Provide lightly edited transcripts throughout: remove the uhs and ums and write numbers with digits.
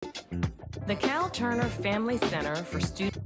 The Cal Turner Family Center for Students.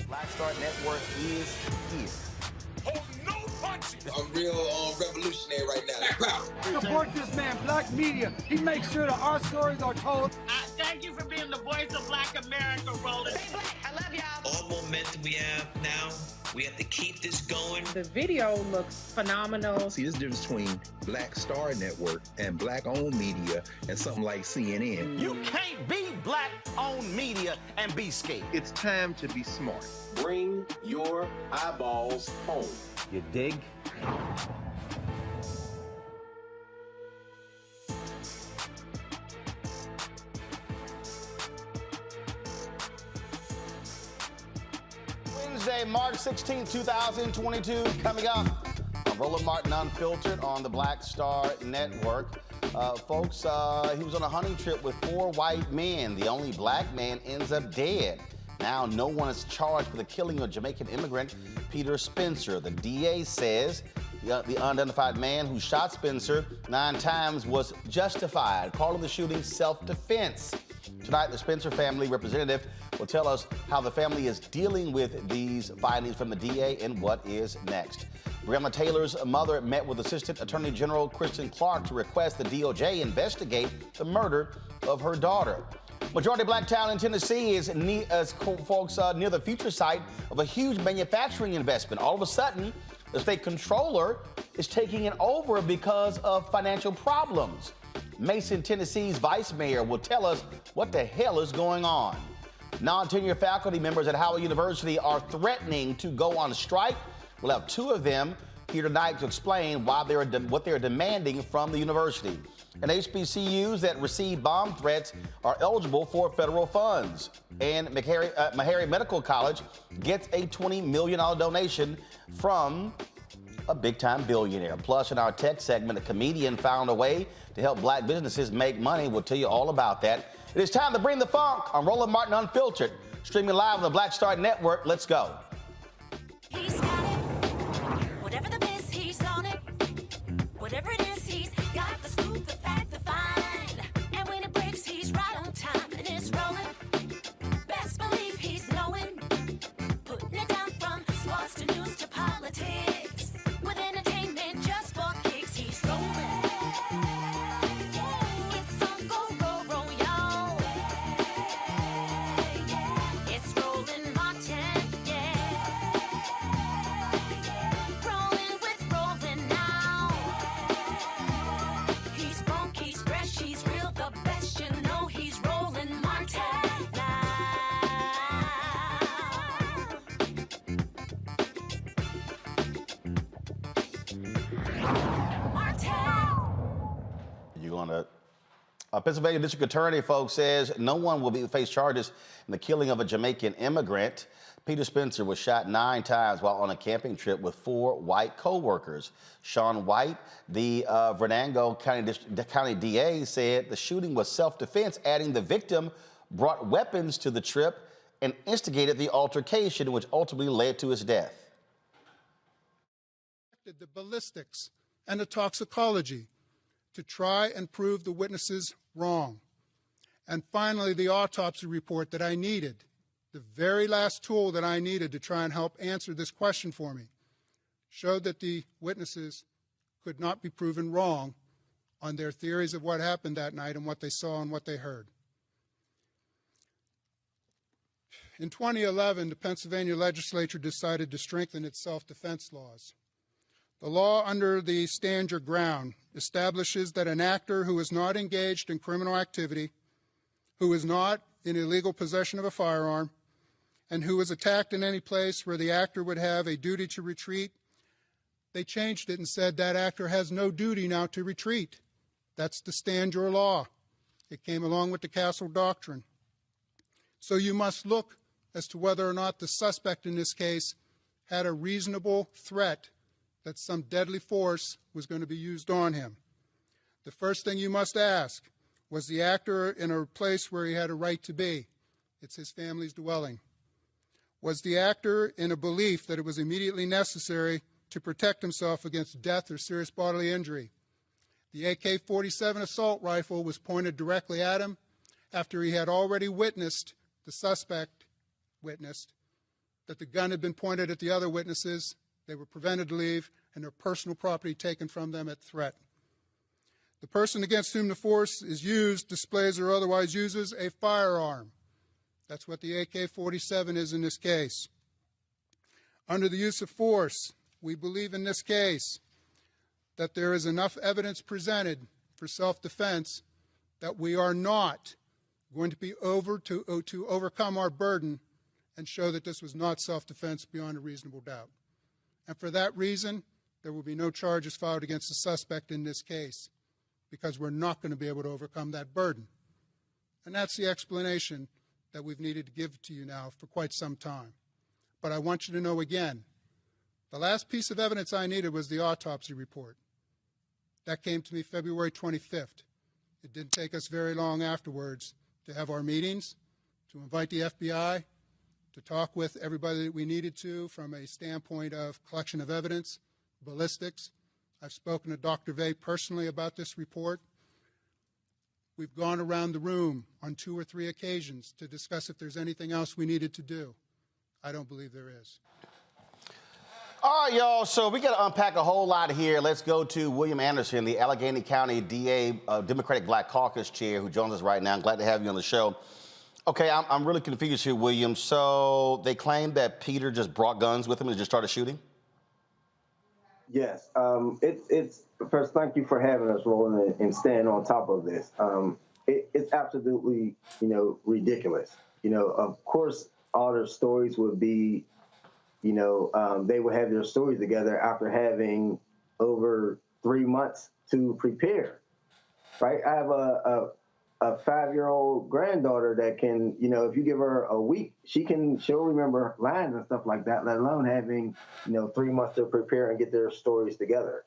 Black Star Network is here. Hold no fire! I'm real revolutionary right now. Support this man, Black media. He makes sure that our stories are told. Thank you for being the voice of Black America, Roland. Stay Black. I love y'all. All momentum we have now, we have to keep this going. The video looks phenomenal. See, there's a difference between Black Star Network and Black-owned media and something like CNN. You can't be Black-owned media and be scared. It's time to be smart. Bring your eyeballs home. You dig? Wednesday, March 16, 2022, coming up on Roland Martin Unfiltered on the Black Star Network. Folks, he was on a hunting trip with 4 white men. The only black man ends up dead. Now, no one is charged for the killing of Jamaican immigrant Peter Spencer. The DA says the unidentified man who shot Spencer 9 times was justified, calling the shooting self-defense. Tonight, the Spencer family representative will tell us how the family is dealing with these findings from the DA and what is next. Breonna Taylor's mother met with Assistant Attorney General Kristen Clarke to request the DOJ investigate the murder of her daughter. Majority black town in Tennessee is near the future site of a huge manufacturing investment. All of a sudden, the state comptroller is taking it over because of financial problems. Mason, Tennessee's vice mayor will tell us what the hell is going on. Non-tenured faculty members at Howard University are threatening to go on strike. We'll have 2 of them here tonight to explain what they're demanding from the university. And HBCUs that receive bomb threats are eligible for federal funds. And Meharry Medical College gets a $20 million donation from a big-time billionaire. Plus, in our tech segment, a comedian found a way to help black businesses make money. We'll tell you all about that. It is time to bring the funk on Roland Martin Unfiltered, streaming live on the Black Star Network. Let's go. He's got it. Whatever the biz, he's on it. Whatever it is, he's got the scoop, the fact, the find. And when it breaks, he's right on time and it's rolling. Best believe he's knowing. Putting it down from sports to news to politics. With entertainment just for kicks, he's rolling. It's on go, y'all. It's Roland Martin, yeah. Rolling with Roland now. He's funk, he's fresh, he's real, the best, you know he's Roland Martin now. You're going to... A Pennsylvania district attorney, folks, says no one will face charges in the killing of a Jamaican immigrant. Peter Spencer was shot 9 times while on a camping trip with 4 white co-workers. Sean White, the Venango County DA, said the shooting was self-defense, adding the victim brought weapons to the trip and instigated the altercation, which ultimately led to his death. The ballistics and the toxicology to try and prove the witnesses wrong. And finally, the autopsy report that I needed, the very last tool that I needed to try and help answer this question for me, showed that the witnesses could not be proven wrong on their theories of what happened that night and what they saw and what they heard. In 2011, the Pennsylvania legislature decided to strengthen its self-defense laws. The law under the Stand Your Ground establishes that an actor who is not engaged in criminal activity, who is not in illegal possession of a firearm, and who is attacked in any place where the actor would have a duty to retreat, they changed it and said that actor has no duty now to retreat. That's the Stand Your Law. It came along with the Castle Doctrine. So you must look as to whether or not the suspect in this case had a reasonable threat that some deadly force was going to be used on him. The first thing you must ask, was the actor in a place where he had a right to be? It's his family's dwelling. Was the actor in a belief that it was immediately necessary to protect himself against death or serious bodily injury? The AK-47 assault rifle was pointed directly at him after he had already witnessed, the suspect witnessed, that the gun had been pointed at the other witnesses They were prevented to leave and their personal property taken from them at threat. The person against whom the force is used displays or otherwise uses a firearm. That's what the AK-47 is in this case. Under the use of force, we believe in this case that there is enough evidence presented for self-defense that we are not going to be to overcome our burden and show that this was not self-defense beyond a reasonable doubt. And for that reason, there will be no charges filed against the suspect in this case, because we're not going to be able to overcome that burden. And that's the explanation that we've needed to give to you now for quite some time. But I want you to know again, the last piece of evidence I needed was the autopsy report. That came to me February 25th. It didn't take us very long afterwards to have our meetings, to invite the FBI, to talk with everybody that we needed to from a standpoint of collection of evidence, ballistics. I've spoken to Dr. Vey personally about this report. We've gone around the room on 2 or 3 occasions to discuss if there's anything else we needed to do. I don't believe there is. All right, y'all, so we got to unpack a whole lot here. Let's go to William Anderson, the Allegheny County DA, Democratic Black Caucus Chair, who joins us right now. I'm glad to have you on the show. Okay, I'm really confused here, William. So they claim that Peter just brought guns with him and just started shooting? Yes. It's first, thank you for having us, Roland, and staying on top of this. It's absolutely, ridiculous. Of course, all their stories would be, they would have their stories together after having over 3 months to prepare, right? I have a 5-year-old granddaughter that can, if you give her a week, she'll remember lines and stuff like that, let alone having, 3 months to prepare and get their stories together.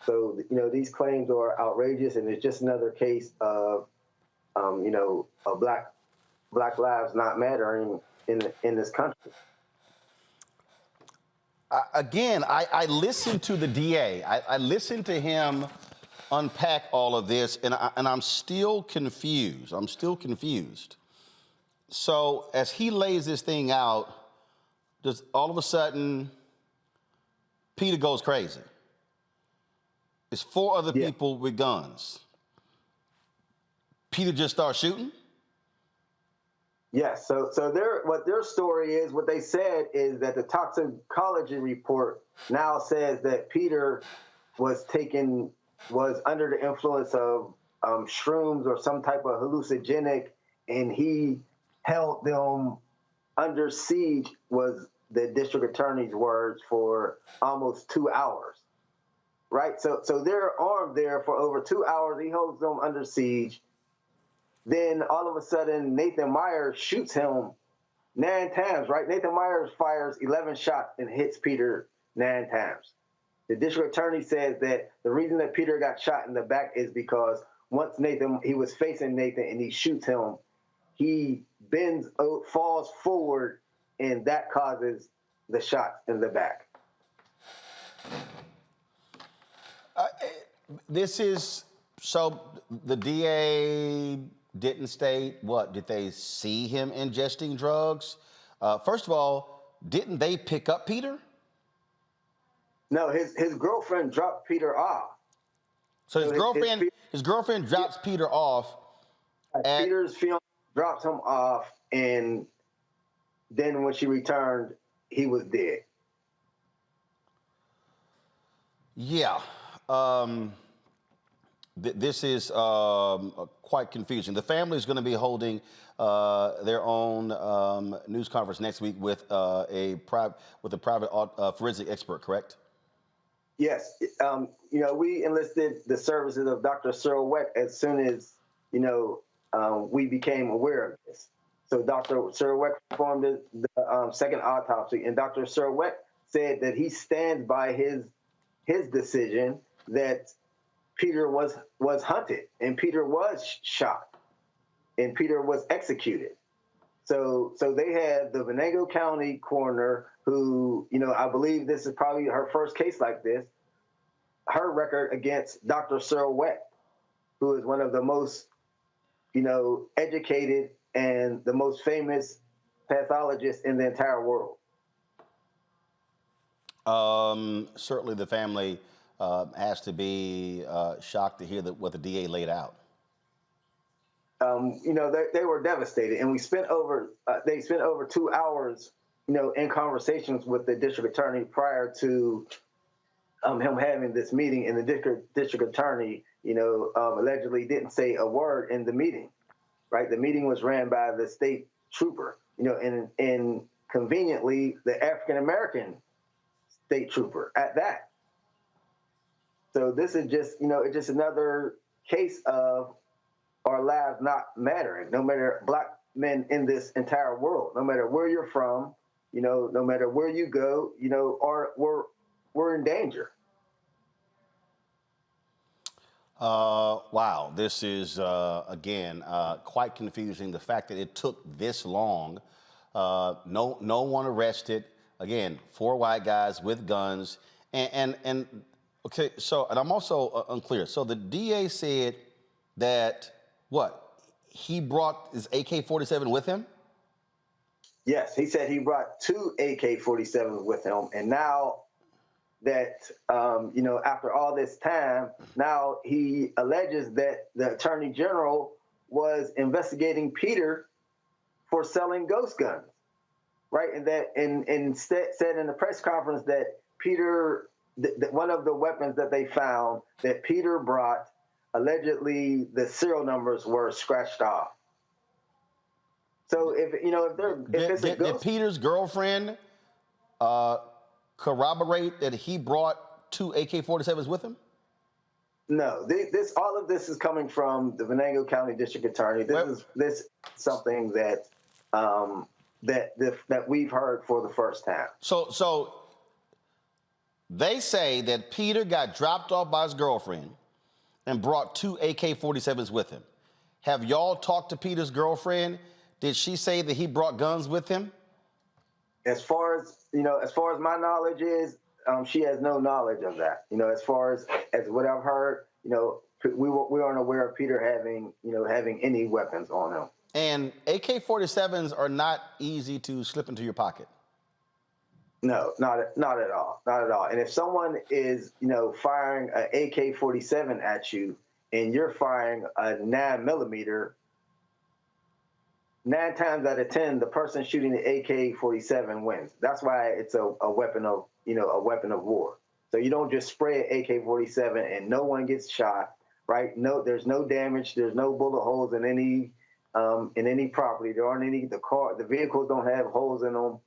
So, these claims are outrageous, and it's just another case of, of Black lives not mattering in this country. I listened to the DA. I listened to him unpack all of this, and I'm still confused. So as he lays this thing out, just all of a sudden, Peter goes crazy. It's 4 other people with guns. Peter just starts shooting? Yes. So what their story is, what they said is that the toxicology report now says that Peter was under the influence of shrooms or some type of hallucinogenic, and he held them under siege, was the district attorney's words, for almost 2 hours. Right? So they're armed there for over 2 hours. He holds them under siege. Then all of a sudden, Nathan Myers shoots him 9 times, right? Nathan Myers fires 11 shots and hits Peter 9 times. The district attorney says that the reason that Peter got shot in the back is because once he was facing Nathan and he shoots him, he falls forward, and that causes the shot in the back. So the DA didn't state what? Did they see him ingesting drugs? First of all, didn't they pick up Peter? No, his girlfriend dropped Peter off. So his girlfriend drops Peter off. Peter's fiance drops him off, and then when she returned, he was dead. Yeah. This is quite confusing. The family is going to be holding their own news conference next week with a private forensic expert, correct? Yes. We enlisted the services of Dr. Cyril Weck as soon as, we became aware of this. So Dr. Cyril Weck performed the second autopsy, and Dr. Cyril Weck said that he stands by his decision that Peter was hunted, and Peter was shot, and Peter was executed. So they had the Venango County coroner, who, I believe this is probably her first case like this, her record against Dr. Cyril Weck, who is one of the most, educated and the most famous pathologists in the entire world. Certainly the family has to be shocked to hear what the DA laid out. They were devastated, and they spent over 2 hours, in conversations with the district attorney prior to him having this meeting, and the district attorney, allegedly didn't say a word in the meeting, right? The meeting was ran by the state trooper, and conveniently the African-American state trooper at that. So this is just, it's just another case of our lives not mattering, no matter black men in this entire world, no matter where you're from, no matter where you go, we're in danger. Wow, this is, again, quite confusing. The fact that it took this long, no one arrested. Again, 4 white guys with guns. And okay, so, and I'm also unclear. So the DA said that, he brought his AK-47 with him? Yes, he said he brought 2 AK-47s with him. And now that, after all this time, now he alleges that the Attorney General was investigating Peter for selling ghost guns, right? And that, and said in the press conference that Peter, that one of the weapons that they found that Peter brought, allegedly the serial numbers were scratched off. So if it's a ghost, did Peter's girlfriend corroborate that he brought 2 AK-47s with him? No, all of this is coming from the Venango County District Attorney. This is something that that we've heard for the first time. So they say that Peter got dropped off by his girlfriend and brought 2 AK-47s with him. Have y'all talked to Peter's girlfriend? Did she say that he brought guns with him? As far as my knowledge is, she has no knowledge of that. As far as what I've heard, we aren't aware of Peter having any weapons on him. And AK-47s are not easy to slip into your pocket. No, not at all, not at all. And if someone is, firing an AK-47 at you, and you're firing a 9mm, 9 times out of 10, the person shooting the AK-47 wins. That's why it's a weapon of war. So you don't just spray an AK-47 and no one gets shot, right? No, there's no damage. There's no bullet holes in any property. There aren't any. The vehicles don't have holes in them.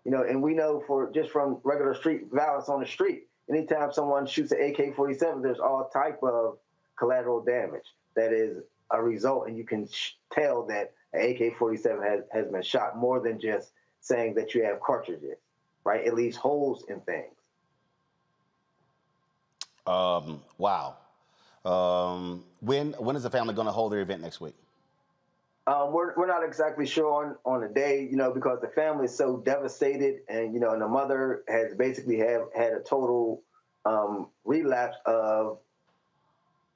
And we know from regular street violence on the street, anytime someone shoots an AK-47, there's all type of collateral damage that is a result, and you can tell that an AK-47 has been shot more than just saying that you have cartridges, right? It leaves holes in things. Wow. When is the family going to hold their event next week? We're not exactly sure on the day, because the family is so devastated, and and the mother has basically had a total relapse of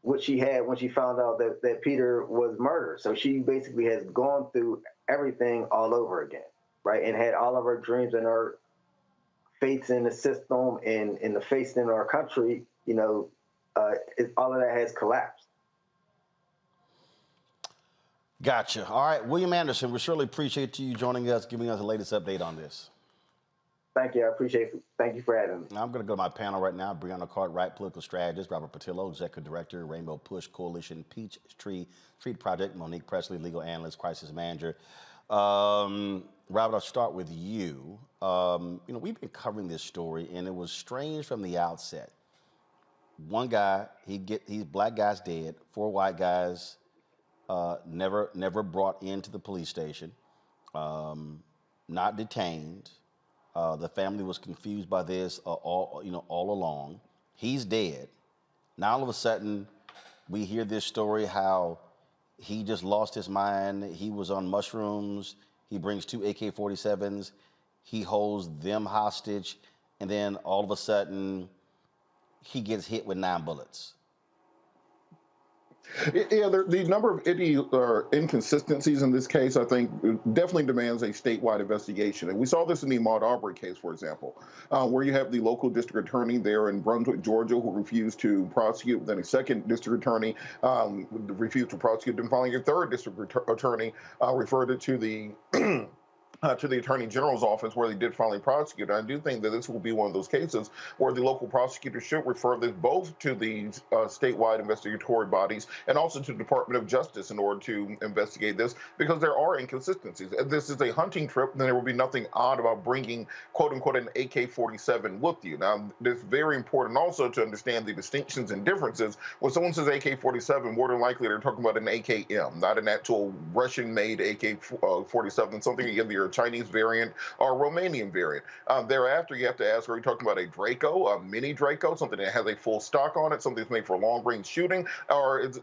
what she had when she found out that Peter was murdered. So she basically has gone through everything all over again, right? And had all of her dreams and her faiths in the system and in the faith in our country, all of that has collapsed. Gotcha. All right, William Anderson, we surely appreciate you joining us, giving us the latest update on this. Thank you. I appreciate it. Thank you for having me. Now I'm going to go to my panel right now. Breonna Cartwright, political strategist. Robert Patillo, executive director, Rainbow Push Coalition, Peachtree Street Project. Monique Presley, legal analyst, crisis manager. Robert, I'll start with you. We've been covering this story, and it was strange from the outset. One guy, he's black guy's dead. 4 white guys never brought into the police station, not detained. The family was confused by this all along. He's dead. Now all of a sudden, we hear this story how he just lost his mind. He was on mushrooms. He brings 2 AK-47s. He holds them hostage, and then all of a sudden, he gets hit with 9 bullets. Yeah, the number of inconsistencies in this case, I think, definitely demands a statewide investigation. And we saw this in the Ahmaud Arbery case, for example, where you have the local district attorney there in Brunswick, Georgia, who refused to prosecute, then a second district attorney refused to prosecute, then finally a third district attorney referred it to the to the Attorney General's office, where they did finally prosecute. And I do think that this will be one of those cases where the local prosecutor should refer this both to the statewide investigatory bodies and also to the Department of Justice in order to investigate this, because there are inconsistencies. If this is a hunting trip, then there will be nothing odd about bringing, quote unquote, an AK-47 with you. Now, it's very important also to understand the distinctions and differences. When someone says AK-47, more than likely they're talking about an AKM, not an actual Russian-made AK-47, something either a Chinese variant or a Romanian variant. Thereafter, you have to ask, are we talking about a Draco, a mini Draco, something that has a full stock on it, something that's made for long-range shooting, or is,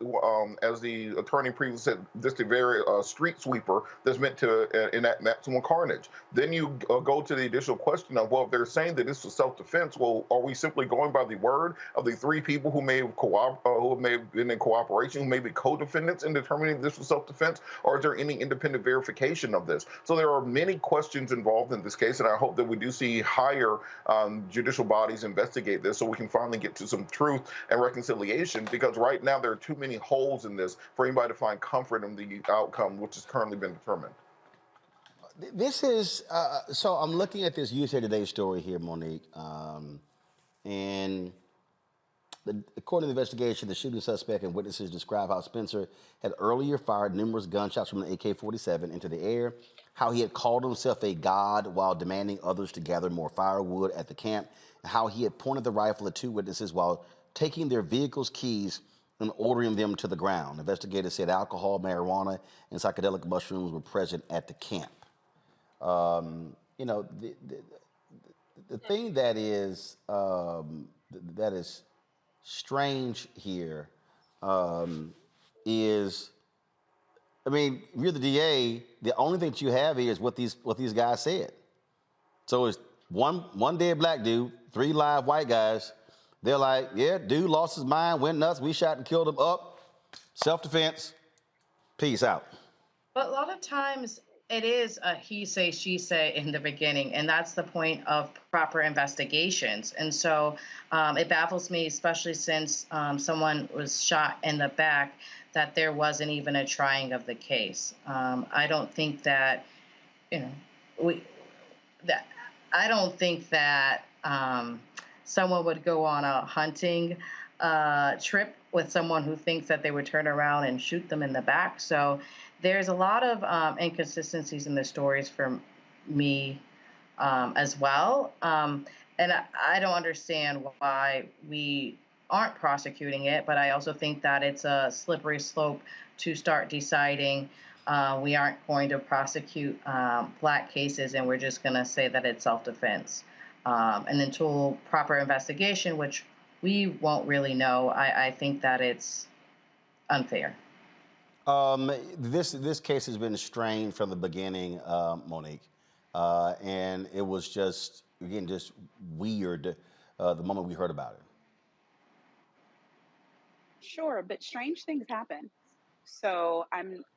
as the attorney previously said, just a very street sweeper that's meant to enact maximum carnage? Then you go to the additional question of, well, if they're saying that this was self-defense, well, are we simply going by the word of the three people who may have been in cooperation, who may be co-defendants in determining this was self-defense, or is there any independent verification of this? So there are many questions involved in this case, and I hope that we do see higher judicial bodies investigate this so we can finally get to some truth and reconciliation, because right now there are too many holes in this for anybody to find comfort in the outcome which has currently been determined. This is, so I'm looking at this USA Today story here, Monique, and according to the investigation, the shooting suspect and witnesses describe how Spencer had earlier fired numerous gunshots from an AK-47 into the air, how he had called himself a god while demanding others to gather more firewood at the camp, and how he had pointed the rifle at two witnesses while taking their vehicle's keys and ordering them to the ground. Investigators said alcohol, marijuana, and psychedelic mushrooms were present at the camp. You know, the thing that is strange here is, I mean, if you're the DA, the only thing that you have here is what these guys said. So it's one dead black dude, 3 live white guys. They're like, yeah, dude lost his mind, went nuts, we shot and killed him, up, self-defense, peace out. But a lot of times it is a he say, she say in the beginning, and that's the point of proper investigations. And so it baffles me, especially since someone was shot in the back, that there wasn't even a trying of the case. I don't think that, I don't think that someone would go on a hunting trip with someone who thinks that they would turn around and shoot them in the back. So there's a lot of inconsistencies in the stories for me as well. And I don't understand why we aren't prosecuting it, but I also think that it's a slippery slope to start deciding we aren't going to prosecute black cases and we're just going to say that it's self-defense. And until proper investigation, which we won't really know, I think that it's unfair. This case has been strained from the beginning, Monique, and it was just, again, just weird the moment we heard about it. Sure, but strange things happen. So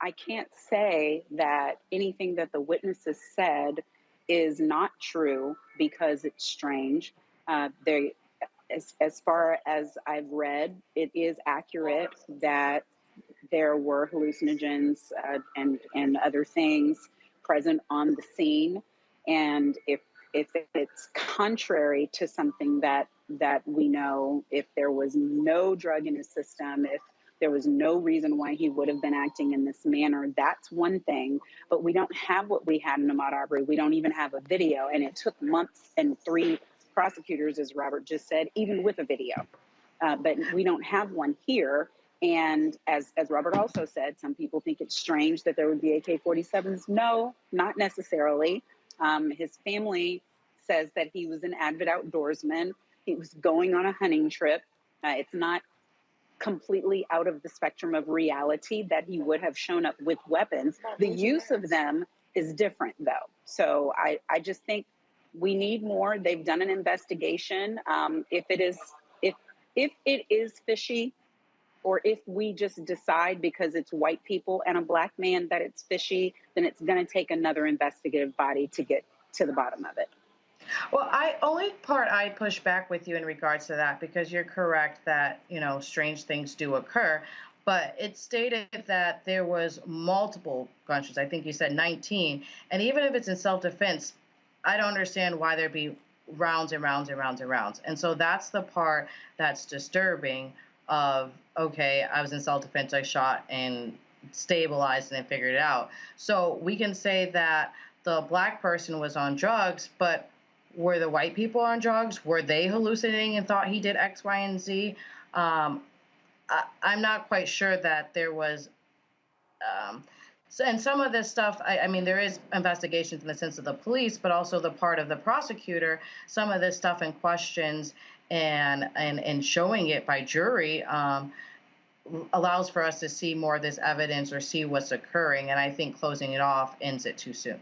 I can't say that anything that the witnesses said is not true because it's strange. As far as I've read, it is accurate that there were hallucinogens and other things present on the scene. And if it's contrary to something that we know, if there was no drug in his system, if there was no reason why he would have been acting in this manner, that's one thing. But we don't have what we had in Ahmaud Arbery. We don't even have a video. And it took months and 3 prosecutors, as Robert just said, even with a video. But we don't have one here. And as Robert also said, some people think it's strange that there would be AK-47s. No, not necessarily. His family says that he was an avid outdoorsman. He was going on a hunting trip. It's not completely out of the spectrum of reality that he would have shown up with weapons. The use of them is different, though. So I just think we need more. They've done an investigation. If it is fishy, or if we just decide because it's white people and a black man that it's fishy, then it's going to take another investigative body to get to the bottom of it. Well, only part I push back with you in regards to that, because you're correct that, strange things do occur, but it stated that there was multiple gunshots. I think you said 19. And even if it's in self-defense, I don't understand why there'd be rounds and rounds and rounds and rounds. And so that's the part that's disturbing of, okay, I was in self-defense, I shot and stabilized and then figured it out. So we can say that the black person was on drugs, but were the white people on drugs? Were they hallucinating and thought he did X, Y, and Z? I'm not quite sure that there was. And some of this stuff, I mean, there is investigations in the sense of the police, but also the part of the prosecutor. Some of this stuff in questions and showing it by jury allows for us to see more of this evidence or see what's occurring. And I think closing it off ends it too soon.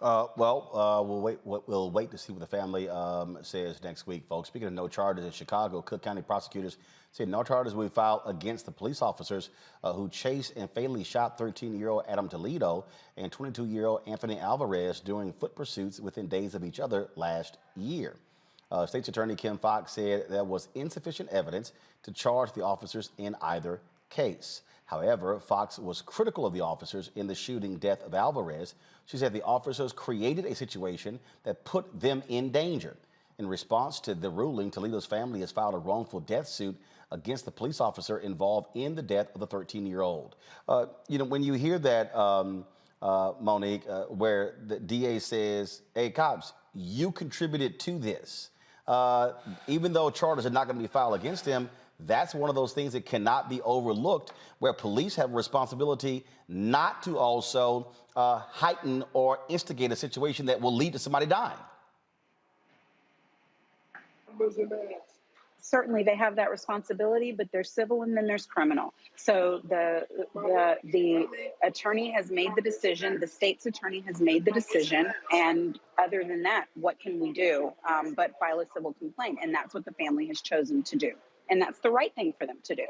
We'll wait to see what the family says next week, folks. Speaking of no charges in Chicago, Cook County prosecutors said no charges will be filed against the police officers who chased and fatally shot 13-year-old Adam Toledo and 22-year-old Anthony Alvarez during foot pursuits within days of each other last year. State's Attorney Kim Foxx said there was insufficient evidence to charge the officers in either case. However, Foxx was critical of the officers in the shooting death of Alvarez. She said the officers created a situation that put them in danger. In response to the ruling, Toledo's family has filed a wrongful death suit against the police officer involved in the death of the 13-year-old. When you hear that, Monique, where the DA says, hey, cops, you contributed to this. Even though charges are not going to be filed against him, that's one of those things that cannot be overlooked, where police have a responsibility not to also heighten or instigate a situation that will lead to somebody dying. Certainly they have that responsibility, but there's civil and then there's criminal. So the attorney has made the decision, the state's attorney has made the decision, and other than that, what can we do but file a civil complaint? And that's what the family has chosen to do. And that's the right thing for them to do.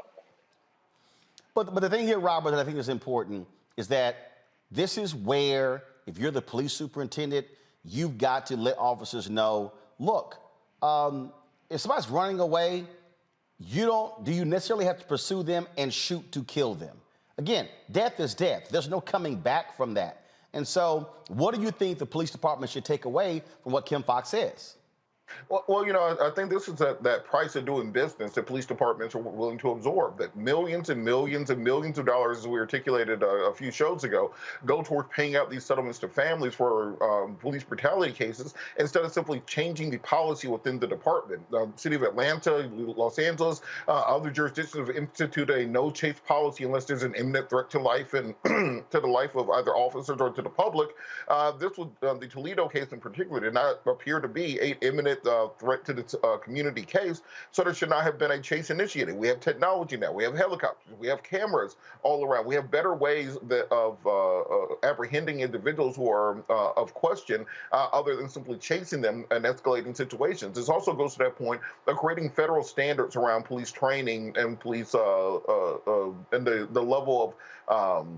But the thing here, Robert, that I think is important is that this is where, if you're the police superintendent, you've got to let officers know, look, if somebody's running away, do you necessarily have to pursue them and shoot to kill them? Again, death is death. There's no coming back from that. And so what do you think the police department should take away from what Kim Foxx says? Well, I think this is that price of doing business that police departments are willing to absorb, that millions and millions and millions of dollars, as we articulated a few shows ago, go towards paying out these settlements to families for police brutality cases instead of simply changing the policy within the department. The city of Atlanta, Los Angeles, other jurisdictions have instituted a no-chase policy unless there's an imminent threat to life and to the life of either officers or to the public. This was the Toledo case in particular did not appear to be an imminent threat to the community case, so there should not have been a chase initiated. We have technology now. We have helicopters. We have cameras all around. We have better ways of apprehending individuals who are of question other than simply chasing them and escalating situations. This also goes to that point of creating federal standards around police training and police and the level of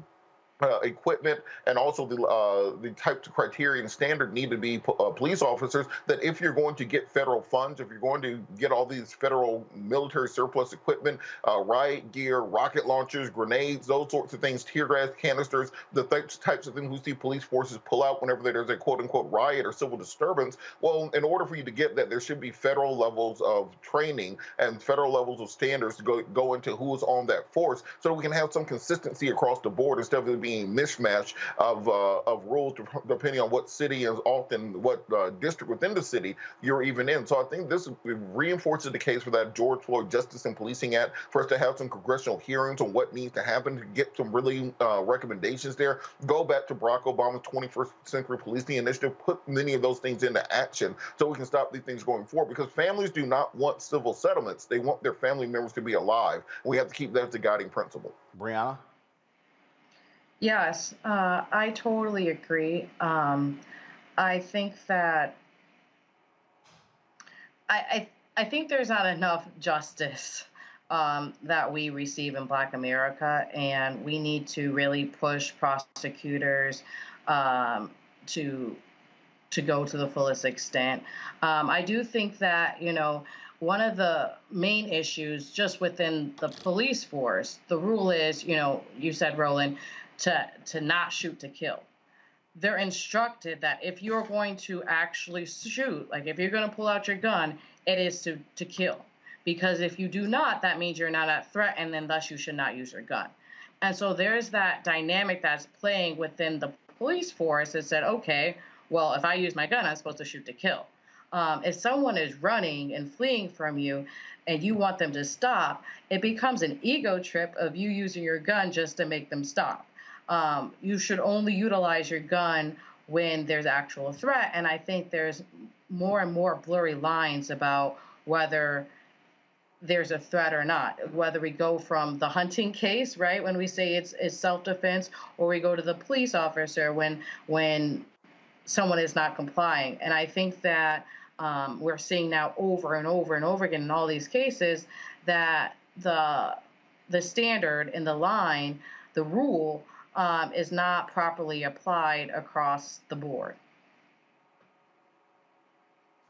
equipment and also the types of criteria and standard need to be police officers, that if you're going to get federal funds, if you're going to get all these federal military surplus equipment, riot gear, rocket launchers, grenades, those sorts of things, tear gas canisters, the types of things we see police forces pull out whenever there's a quote-unquote riot or civil disturbance, well, in order for you to get that, there should be federal levels of training and federal levels of standards to go into who is on that force so that we can have some consistency across the board instead of it being mismatch of rules depending on what city and often what district within the city you're even in. So I think this reinforces the case for that George Floyd Justice and Policing Act, for us to have some congressional hearings on what needs to happen to get some really recommendations there. Go back to Barack Obama's 21st Century Policing Initiative, put many of those things into action so we can stop these things going forward, because families do not want civil settlements. They want their family members to be alive. We have to keep that as the guiding principle. Breonna? Yes, I totally agree. I think that I think there's not enough justice that we receive in Black America, and we need to really push prosecutors to go to the fullest extent. I do think that, one of the main issues just within the police force, the rule is, you said, Roland, to not shoot to kill. They're instructed that if you're going to actually shoot, like if you're going to pull out your gun, it is to kill. Because if you do not, that means you're not at threat, and then thus you should not use your gun. And so there's that dynamic that's playing within the police force that said, okay, well, if I use my gun, I'm supposed to shoot to kill. If someone is running and fleeing from you and you want them to stop, it becomes an ego trip of you using your gun just to make them stop. You should only utilize your gun when there's actual threat. And I think there's more and more blurry lines about whether there's a threat or not, whether we go from the hunting case, right, when we say it's self-defense, or we go to the police officer when someone is not complying. And I think that we're seeing now over and over and over again in all these cases that the standard and the line, the rule, is not properly applied across the board.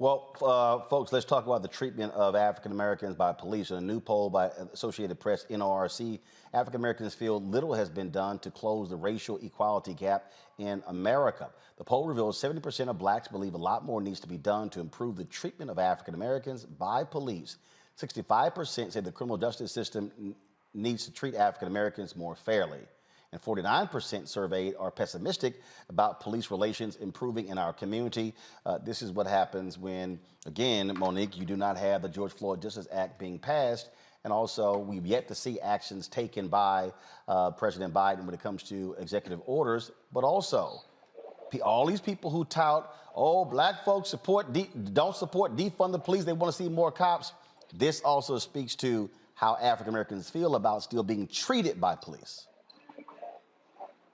Well, folks, let's talk about the treatment of African Americans by police. In a new poll by Associated Press, NORC, African Americans feel little has been done to close the racial equality gap in America. The poll reveals 70% of blacks believe a lot more needs to be done to improve the treatment of African Americans by police. 65% say the criminal justice system needs to treat African Americans more fairly. And 49% surveyed are pessimistic about police relations improving in our community. This is what happens when, again, Monique, you do not have the George Floyd Justice Act being passed. And also, we've yet to see actions taken by President Biden when it comes to executive orders. But also, all these people who tout, oh, black folks don't support defund the police, they want to see more cops. This also speaks to how African Americans feel about still being treated by police.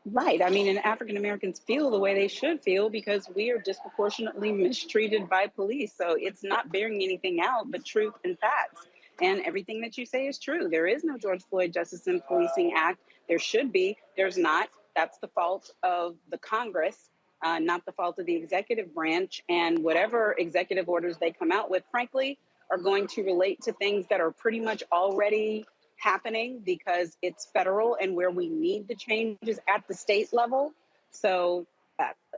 Right. I mean, and African Americans feel the way they should feel because we are disproportionately mistreated by police. So it's not bearing anything out but truth and facts. And everything that you say is true. There is no George Floyd Justice and Policing Act. There should be. There's not. That's the fault of the Congress, not the fault of the executive branch. And whatever executive orders they come out with, frankly, are going to relate to things that are pretty much already happening because it's federal, and where we need the changes at the state level. So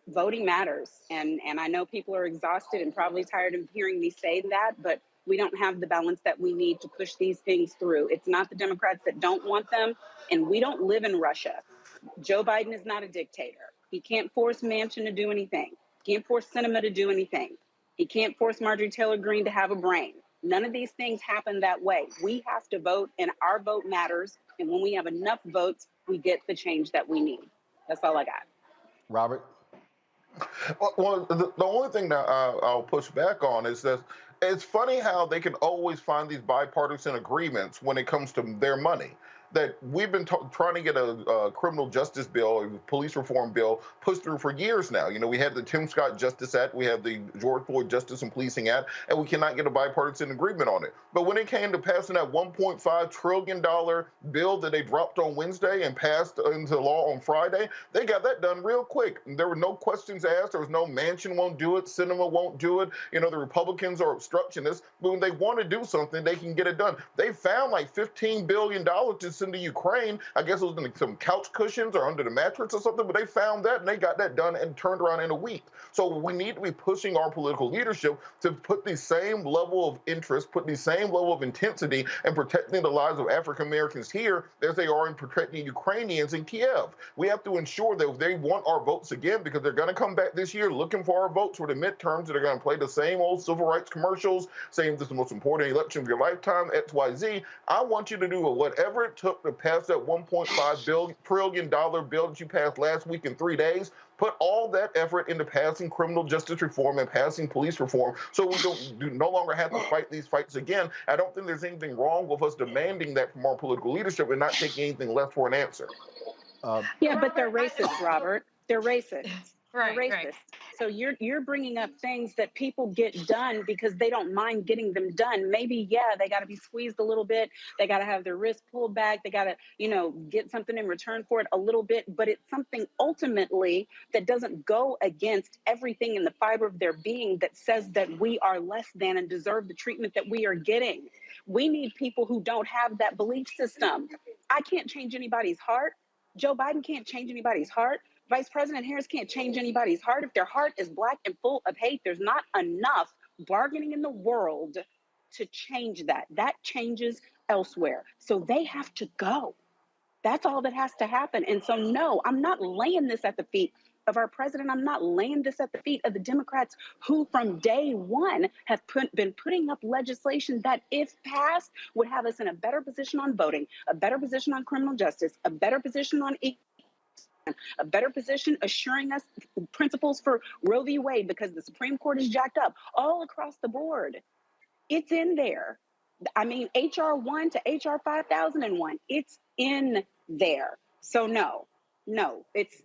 voting matters. And I know people are exhausted and probably tired of hearing me say that, but we don't have the balance that we need to push these things through. It's not the Democrats that don't want them, and we don't live in Russia. Joe Biden is not a dictator. He can't force Manchin to do anything. He can't force Sinema to do anything. He can't force Marjorie Taylor Greene to have a brain. None of these things happen that way. We have to vote, and our vote matters. And when we have enough votes, we get the change that we need. That's all I got. Robert? Well, the only thing that I'll push back on is that it's funny how they can always find these bipartisan agreements when it comes to their money. That we've been trying to get a criminal justice bill, a police reform bill, pushed through for years now. You know, we had the Tim Scott Justice Act, we have the George Floyd Justice and Policing Act, and we cannot get a bipartisan agreement on it. But when it came to passing that $1.5 trillion bill that they dropped on Wednesday and passed into law on Friday, they got that done real quick. There were no questions asked. There was no Manchin won't do it, Sinema won't do it. You know, the Republicans are obstructionists, but when they want to do something, they can get it done. They found like $15 billion to into Ukraine. I guess it was in some couch cushions or under the mattress or something, but they found that and they got that done and turned around in a week. So we need to be pushing our political leadership to put the same level of interest, put the same level of intensity in protecting the lives of African Americans here as they are in protecting Ukrainians in Kiev. We have to ensure that if they want our votes again, because they're going to come back this year looking for our votes for the midterms, they're going to play the same old civil rights commercials, saying this is the most important election of your lifetime, XYZ. I want you to do whatever it took to pass that $1.5 trillion bill that you passed last week in 3 days. Put all that effort into passing criminal justice reform and passing police reform so we no longer have to fight these fights again. I don't think there's anything wrong with us demanding that from our political leadership and not taking anything less for an answer. Yeah, but they're racist, Robert. They're racist. Right, they're racist. right. So you're bringing up things that people get done because they don't mind getting them done. Maybe, yeah, they got to be squeezed a little bit. They got to have their wrist pulled back. They got to, get something in return for it a little bit. But it's something ultimately that doesn't go against everything in the fiber of their being that says that we are less than and deserve the treatment that we are getting. We need people who don't have that belief system. I can't change anybody's heart. Joe Biden can't change anybody's heart. Vice President Harris can't change anybody's heart. If their heart is black and full of hate, there's not enough bargaining in the world to change that. That changes elsewhere. So they have to go. That's all that has to happen. And so, no, I'm not laying this at the feet of our president. I'm not laying this at the feet of the Democrats who from day one have been putting up legislation that, if passed, would have us in a better position on voting, a better position on criminal justice, a better position on a better position assuring us principles for Roe v. Wade because the Supreme Court is jacked up all across the board. It's in there. I mean, HR 1 to HR 5001, it's in there. So no, it's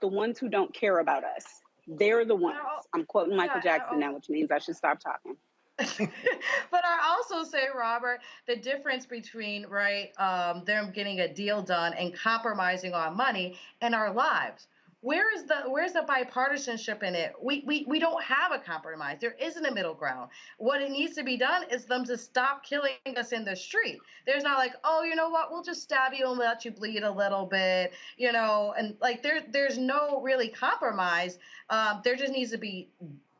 the ones who don't care about us. They're the ones. I'm quoting Michael Jackson now, which means I should stop talking. But I also say, Robert, the difference between them getting a deal done and compromising on money and our lives. Where's the bipartisanship in it? We don't have a compromise. There isn't a middle ground. What it needs to be done is them to stop killing us in the street. There's not like, oh, you know what, we'll just stab you and let you bleed a little bit, and like there's no really compromise. There just needs to be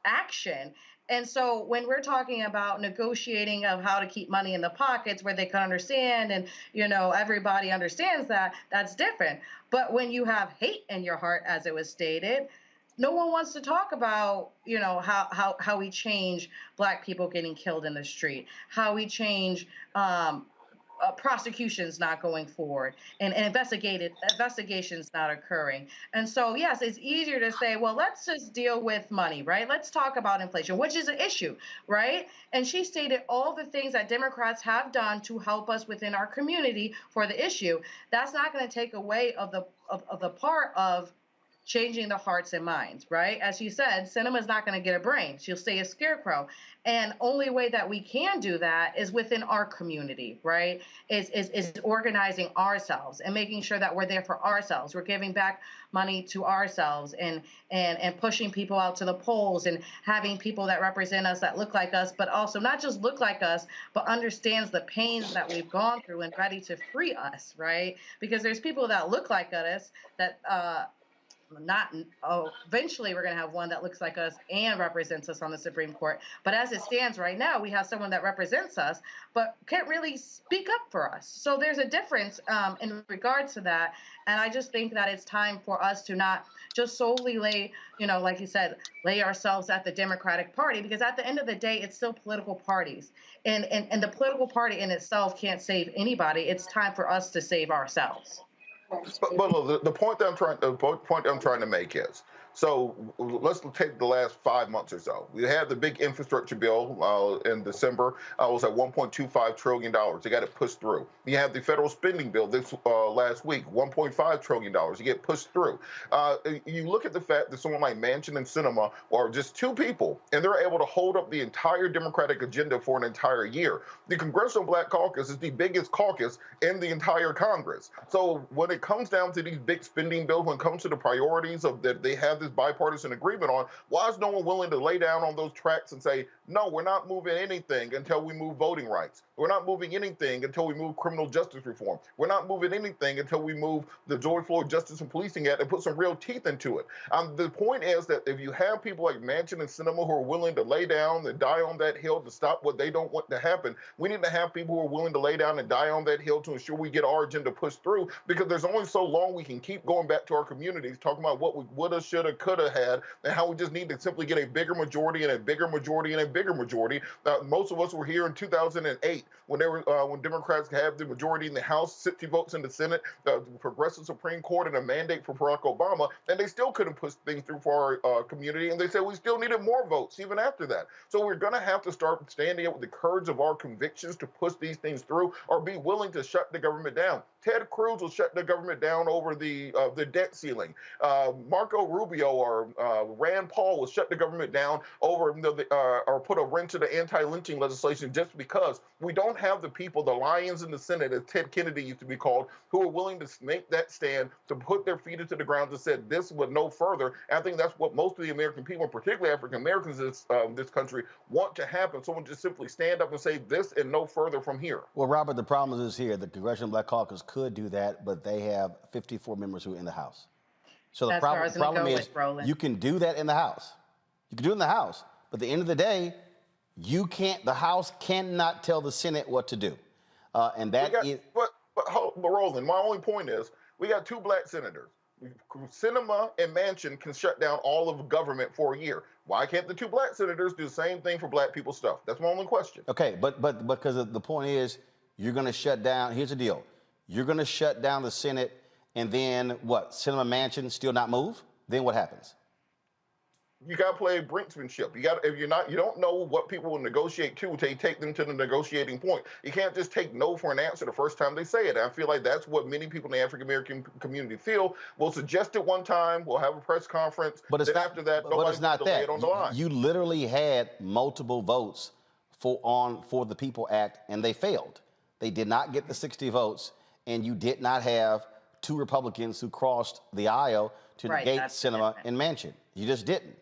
action. And so when we're talking about negotiating of how to keep money in the pockets where they can understand and, everybody understands that, that's different. But when you have hate in your heart, as it was stated, no one wants to talk about, how we change Black people getting killed in the street, how we change prosecutions not going forward and investigations not occurring. And so, yes, it's easier to say, well, let's just deal with money, right? Let's talk about inflation, which is an issue, right? And she stated all the things that Democrats have done to help us within our community for the issue. That's not going to take away of the part of changing the hearts and minds, right? As you said, Sinema's not going to get a brain. She'll stay a scarecrow. And only way that we can do that is within our community, right? Is organizing ourselves and making sure that we're there for ourselves. We're giving back money to ourselves and pushing people out to the polls and having people that represent us, that look like us, but also not just look like us, but understands the pains that we've gone through and ready to free us, right? Because there's people that look like us that, eventually we're going to have one that looks like us and represents us on the Supreme Court. But as it stands right now, we have someone that represents us, but can't really speak up for us. So there's a difference in regards to that. And I just think that it's time for us to not just solely lay, like you said, lay ourselves at the Democratic Party, because at the end of the day, it's still political parties. And the political party in itself can't save anybody. It's time for us to save ourselves. But look, the point that I'm trying to make is, so let's take the last 5 months or so. We had the big infrastructure bill in December. It was at $1.25 trillion. They got it pushed through. You have the federal spending bill this last week, $1.5 trillion. You get pushed through. You look at the fact that someone like Manchin and Sinema are just two people, and they're able to hold up the entire Democratic agenda for an entire year. The Congressional Black Caucus is the biggest caucus in the entire Congress. So when it comes down to these big spending bills, when it comes to the priorities of that they have this bipartisan agreement on, why is no one willing to lay down on those tracks and say, no, we're not moving anything until we move voting rights. We're not moving anything until we move criminal justice reform. We're not moving anything until we move the George Floyd Justice and Policing Act and put some real teeth into it. The point is that if you have people like Manchin and Sinema who are willing to lay down and die on that hill to stop what they don't want to happen, we need to have people who are willing to lay down and die on that hill to ensure we get our agenda pushed through, because there's only so long we can keep going back to our communities talking about what we woulda, shoulda, coulda had, and how we just need to simply get a bigger majority and a bigger majority and a bigger majority. Most of us were here in 2008 when when Democrats had the majority in the House, 60 votes in the Senate, the Progressive Supreme Court, and a mandate for Barack Obama, and they still couldn't push things through for our community, and they said we still needed more votes even after that. So we're going to have to start standing up with the courage of our convictions to push these things through, or be willing to shut the government down. Ted Cruz will shut the government down over the debt ceiling. Marco Rubio or Rand Paul will shut the government down over or put a wrench to the anti-lynching legislation just because we don't have the people, the lions in the Senate, as Ted Kennedy used to be called, who are willing to make that stand, to put their feet into the ground and said this would no further. And I think that's what most of the American people, particularly African Americans in this country, want to happen. Someone just simply stand up and say this and no further from here. Well, Robert, the problem is here. The Congressional Black Caucus could do that, but they have 54 members who are in the House. So the problem is you can do that in the House. You can do it in the House. But at the end of the day, the House cannot tell the Senate what to do. But Roland, my only point is we got 2 black senators. Sinema and Manchin can shut down all of government for a year. Why can't the 2 black senators do the same thing for black people stuff? That's my only question. Okay, but because the point is you're going to shut down. Here's the deal. You're going to shut down the Senate, and then what? Sinema Manchin still not move? Then what happens? You got to play brinksmanship. You don't know what people will negotiate to take them to the negotiating point. You can't just take no for an answer the first time they say it. I feel like that's what many people in the African American community feel. We'll suggest it one time, we'll have a press conference, but then after that, nobody's going to lay it on the line. You literally had multiple votes for the People Act, and they failed. They did not get the 60 votes, and you did not have 2 Republicans who crossed the aisle to negate Sinema and Manchin. You just didn't.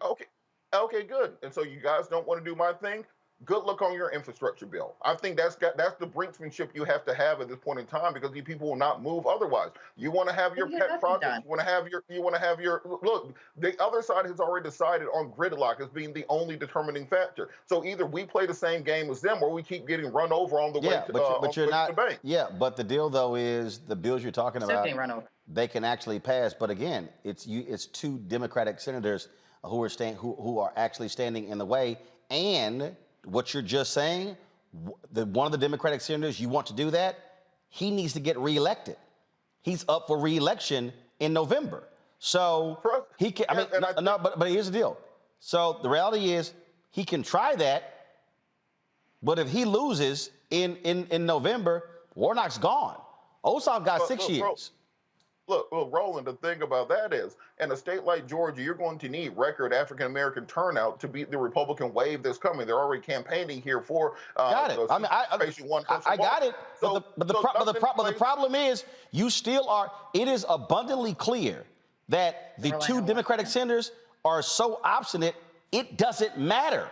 Okay, good. And so you guys don't want to do my thing? Good luck on your infrastructure bill. I think that's the brinksmanship you have to have at this point in time, because these people will not move otherwise. You want to have your pet projects. You want to have your look. The other side has already decided on gridlock as being the only determining factor. So either we play the same game as them, or we keep getting run over on the way to the bank. Yeah, but the deal though is the bills you're talking about, run over. They can actually pass. But again, it's 2 Democratic senators who are actually standing in the way. And what you're just saying, one of the Democratic senators, you want to do that, he needs to get reelected. He's up for reelection in November. So he can, but here's the deal. So the reality is he can try that, but if he loses in November, Warnock's gone. Ossoff got 6 years. Look, Roland, the thing about that is, in a state like Georgia, you're going to need record African-American turnout to beat the Republican wave that's coming. They're already campaigning here for got it. I got it. So, but the problem is, you still are. It is abundantly clear that the 2 Democratic senators are so obstinate, it doesn't matter.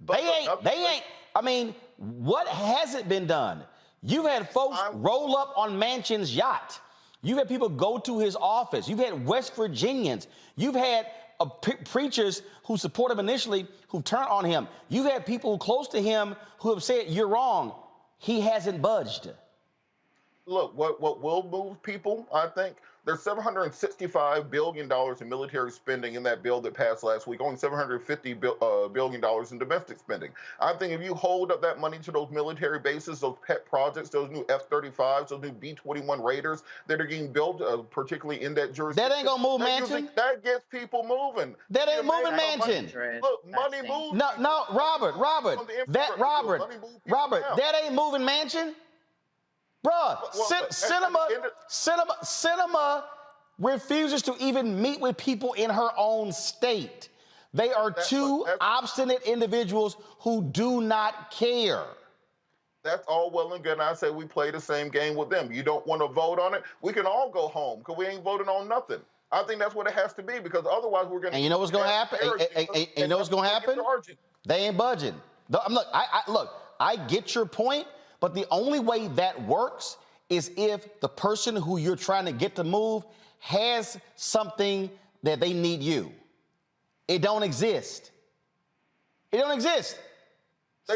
They ain't. I mean, what hasn't been done? You've had folks roll up on Manchin's yacht. You've had people go to his office. You've had West Virginians. You've had preachers who support him initially who turn on him. You've had people close to him who have said, you're wrong. He hasn't budged. Look, what will move people, I think, there's $765 billion in military spending in that bill that passed last week, only $750 billion in domestic spending. I think if you hold up that money to those military bases, those pet projects, those new F-35s, those new B-21 Raiders that are getting built, particularly in that jurisdiction. That ain't gonna move Manchin. That gets people moving. That ain't moving Manchin. Look, money moves. No, Robert, that ain't moving Manchin. Bruh, Sinema refuses to even meet with people in her own state. They are 2 obstinate individuals who do not care. That's all well and good, and I say we play the same game with them. You don't want to vote on it? We can all go home, because we ain't voting on nothing. I think that's what it has to be, because otherwise we're going to... And you know what's going to happen? You know what's going to happen? They ain't budging. Look, I get your point, but the only way that works is if the person who you're trying to get to move has something that they need you. It don't exist. It don't exist.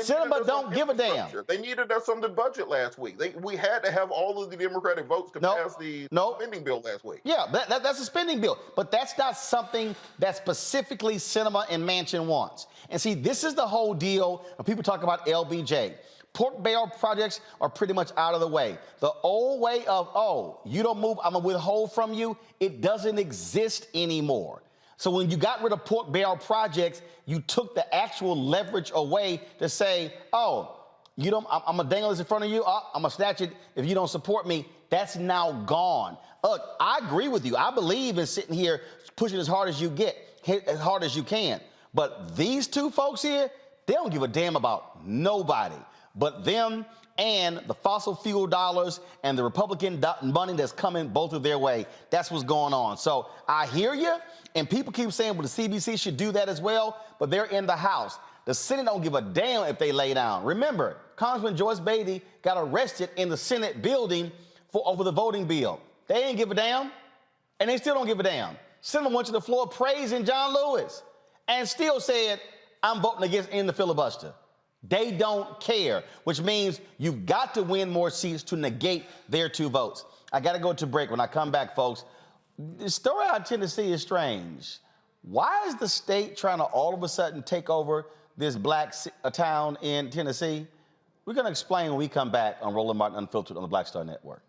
Cinema don't give a damn. They needed us on the budget last week. We had to have all of the Democratic votes to pass the spending bill last week. Yeah, that's a spending bill. But that's not something that specifically Cinema and Manchin wants. And see, this is the whole deal when people talk about LBJ. Pork barrel projects are pretty much out of the way. The old way of, oh, you don't move, I'm going to withhold from you, it doesn't exist anymore. So when you got rid of pork barrel projects, you took the actual leverage away to say, oh, you don't, I'm going to dangle this in front of you, I'm going to snatch it if you don't support me. That's now gone. Look, I agree with you. I believe in sitting here pushing as hard as you get, as hard as you can. But these two folks here, they don't give a damn about nobody but them and the fossil fuel dollars and the Republican money that's coming both of their way. That's what's going on. So I hear you, and people keep saying, well, the CBC should do that as well, but they're in the House. The Senate don't give a damn if they lay down. Remember, Congressman Joyce Beatty got arrested in the Senate building over the voting bill. They ain't give a damn, and they still don't give a damn. Senator went to the floor praising John Lewis and still said, I'm voting against ending the filibuster. They don't care, which means you've got to win more seats to negate their two votes. I got to go to break. When I come back, folks, the story out of Tennessee is strange. Why is the state trying to all of a sudden take over this black town in Tennessee? We're going to explain when we come back on Roland Martin Unfiltered on the Black Star Network.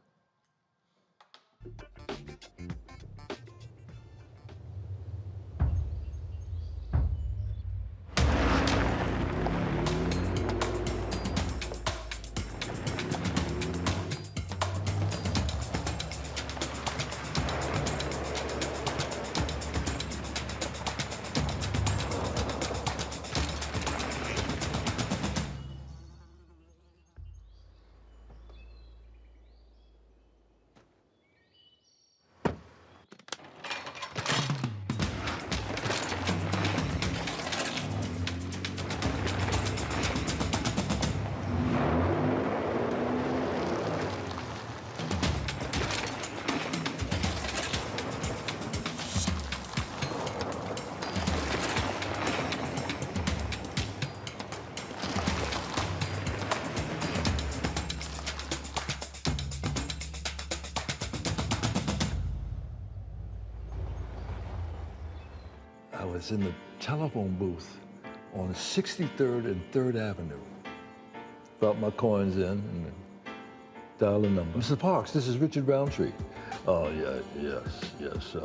I was in the telephone booth on 63rd and 3rd Avenue. Brought my coins in and dialed the number. Mr. Parks, this is Richard Roundtree. Oh, yeah, yes.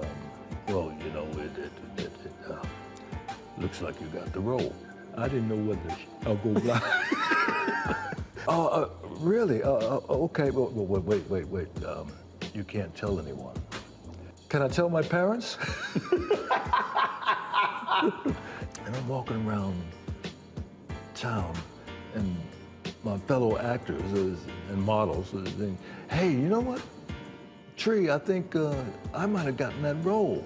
Well, you know, it looks like you got the role. I didn't know whether I'll go blind. Oh, really? Okay, well, wait. You can't tell anyone. Can I tell my parents? And I'm walking around town, and my fellow actors and models are saying, hey, you know what? Tree, I think I might have gotten that role.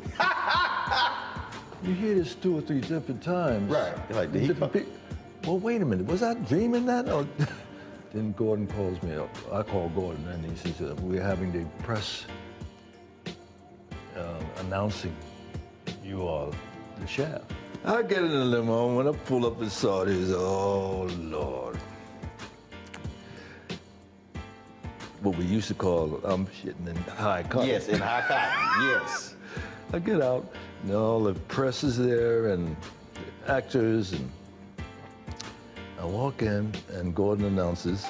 You hear this 2 or 3 different times. Right. Like, did he come? Well, wait a minute. Was I dreaming that? Or then Gordon calls me up. I call Gordon, and he says, we're having the press announcing you are the chef. I get in the limo, and when I pull up and saw this, oh, Lord. What we used to call, I'm shitting in high cotton. Yes, in high cotton, yes. I get out, and all the press is there, and actors, and I walk in, and Gordon announces,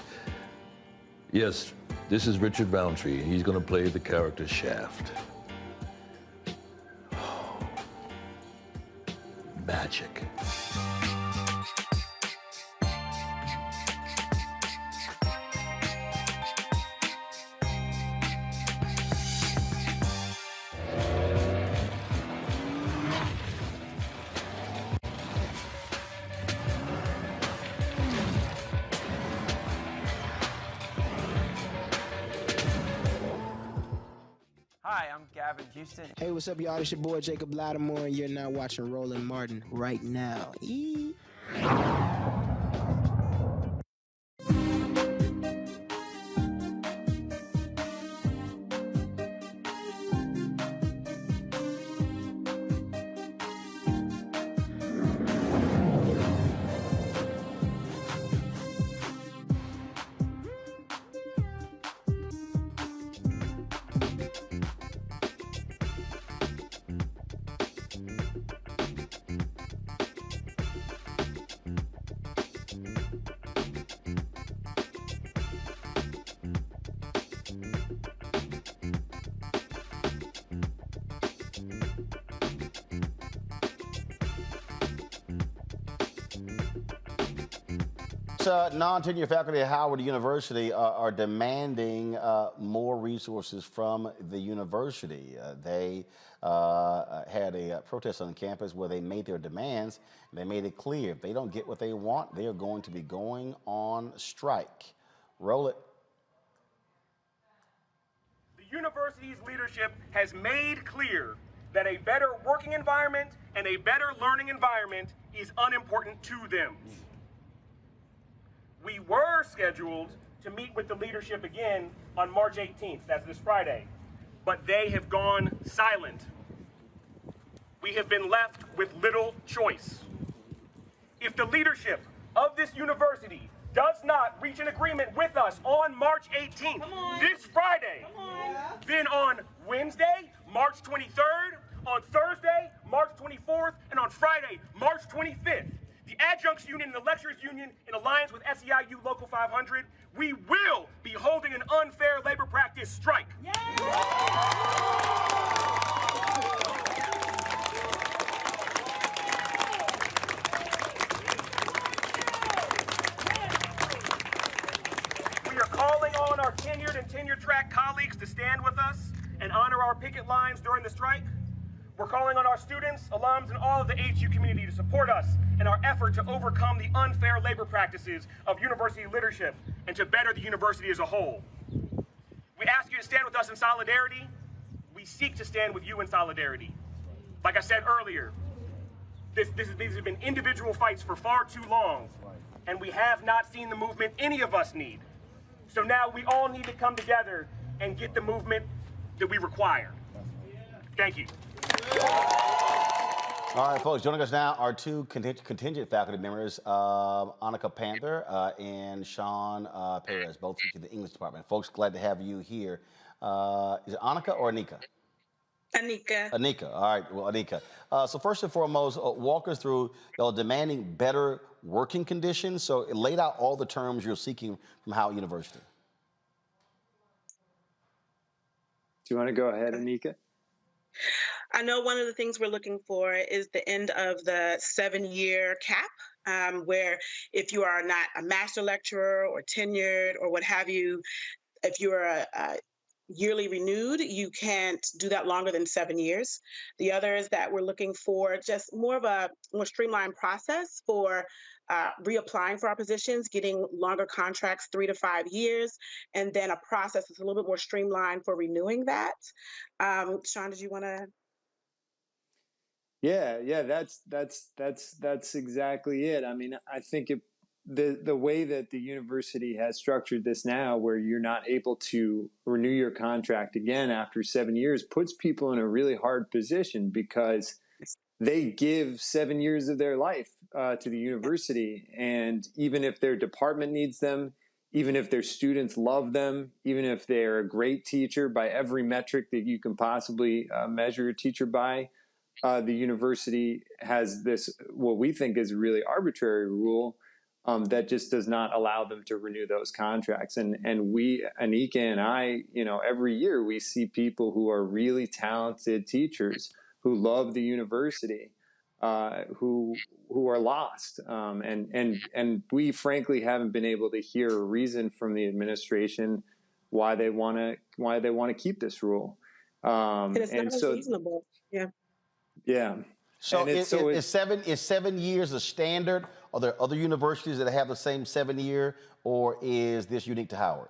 yes, this is Richard Roundtree, and he's gonna play the character Shaft. Magic. Hi, I'm Gavin Houston. Hey, what's up, y'all? It's your boy Jacob Lattimore, and you're now watching Roland Martin right now. folks, non-tenured faculty at Howard University are demanding more resources from the university. They had a protest on campus where they made their demands. They made it clear if they don't get what they want, they are going to be going on strike. Roll it. The university's leadership has made clear that a better working environment and a better learning environment is unimportant to them. We were scheduled to meet with the leadership again on March 18th, that's this Friday, but they have gone silent. We have been left with little choice. If the leadership of this university does not reach an agreement with us on March 18th, this Friday, then on Wednesday, March 23rd, on Thursday, March 24th, and on Friday, March 25th, the Adjuncts Union and the Lecturers Union, in alliance with SEIU Local 500, we will be holding an unfair labor practice strike. We are calling on our tenured and tenure-track colleagues to stand with us and honor our picket lines during the strike. We're calling on our students, alums, and all of the HU community to support us in our effort to overcome the unfair labor practices of university leadership and to better the university as a whole. We ask you to stand with us in solidarity. We seek to stand with you in solidarity. Like I said earlier, these have been individual fights for far too long, and we have not seen the movement any of us need. So now we all need to come together and get the movement that we require. Thank you. All right, folks, joining us now are two contingent faculty members, Annika Panther and Sean Perez, both teach in the English department. Folks, glad to have you here. Is it Annika or Anika? Anika. Anika, all right, well, Anika. So first and foremost, walk us through, y'all demanding better working conditions. So it laid out all the terms you're seeking from Howard University. Do you want to go ahead, Anika? I know one of the things we're looking for is the end of the 7-year cap, where if you are not a master lecturer or tenured or what have you, if you are a yearly renewed, you can't do that longer than 7 years. The other is that we're looking for just more of a more streamlined process for reapplying for our positions, getting longer contracts, 3 to 5 years, and then a process that's a little bit more streamlined for renewing that. Sean, did you want to? Yeah, that's exactly it. I mean, I think the way that the university has structured this now, where you're not able to renew your contract again after 7 years, puts people in a really hard position because they give 7 years of their life to the university, and even if their department needs them, even if their students love them, even if they're a great teacher by every metric that you can possibly measure a teacher by, the university has this, what we think is a really arbitrary rule that just does not allow them to renew those contracts. And we, Anika and I, every year we see people who are really talented teachers who love the university, who are lost. And we frankly haven't been able to hear a reason from the administration why they want to keep this rule. And it's not unreasonable. Yeah. Yeah. So is 7 years a standard? Are there other universities that have the same 7 year, or is this unique to Howard?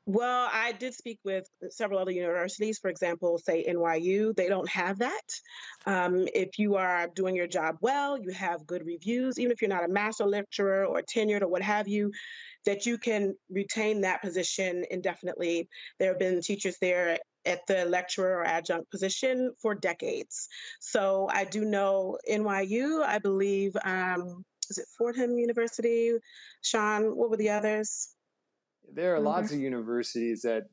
Well, I did speak with several other universities, for example, say NYU, they don't have that. If you are doing your job well, you have good reviews, even if you're not a master lecturer or tenured or what have you, that you can retain that position indefinitely. There have been teachers there at the lecturer or adjunct position for decades. So I do know NYU, I believe, is it Fordham University? Sean, what were the others? There are lots of universities that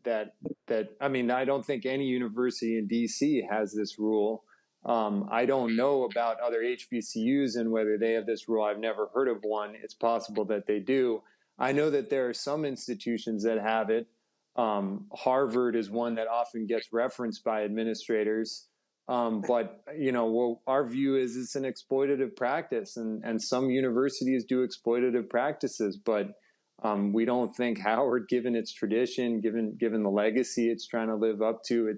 I mean, I don't think any university in DC has this rule. I don't know about other HBCUs and whether they have this rule. I've never heard of one. It's possible that they do. I know that there are some institutions that have it. Harvard is one that often gets referenced by administrators. But, well, our view is it's an exploitative practice, and some universities do exploitative practices, but we don't think Howard, given its tradition, given the legacy it's trying to live up to,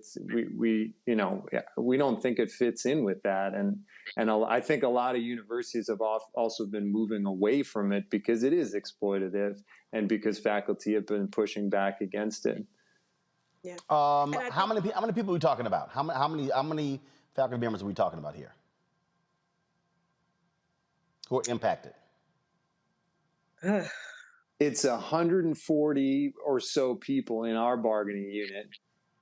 we don't think it fits in with that. And I think a lot of universities have also been moving away from it because it is exploitative and because faculty have been pushing back against it. Yeah. How many people are we talking about? How many faculty members are we talking about here who are impacted? It's 140 or so people in our bargaining unit.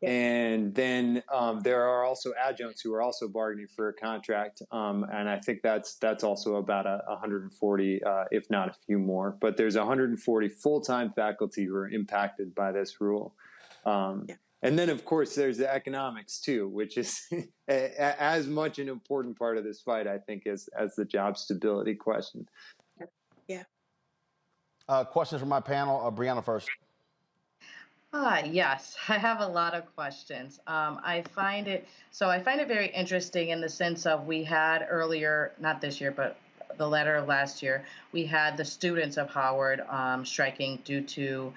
Yeah. And then there are also adjuncts who are also bargaining for a contract. And I think that's also about 140, if not a few more. But there's 140 full-time faculty who are impacted by this rule. And then, of course, there's the economics, too, which is as much an important part of this fight, I think, as the job stability question. Yeah. Questions from my panel. Breonna first. Yes, I have a lot of questions. I find it very interesting in the sense of we had earlier, not this year, but the letter of last year, we had the students of Howard striking due to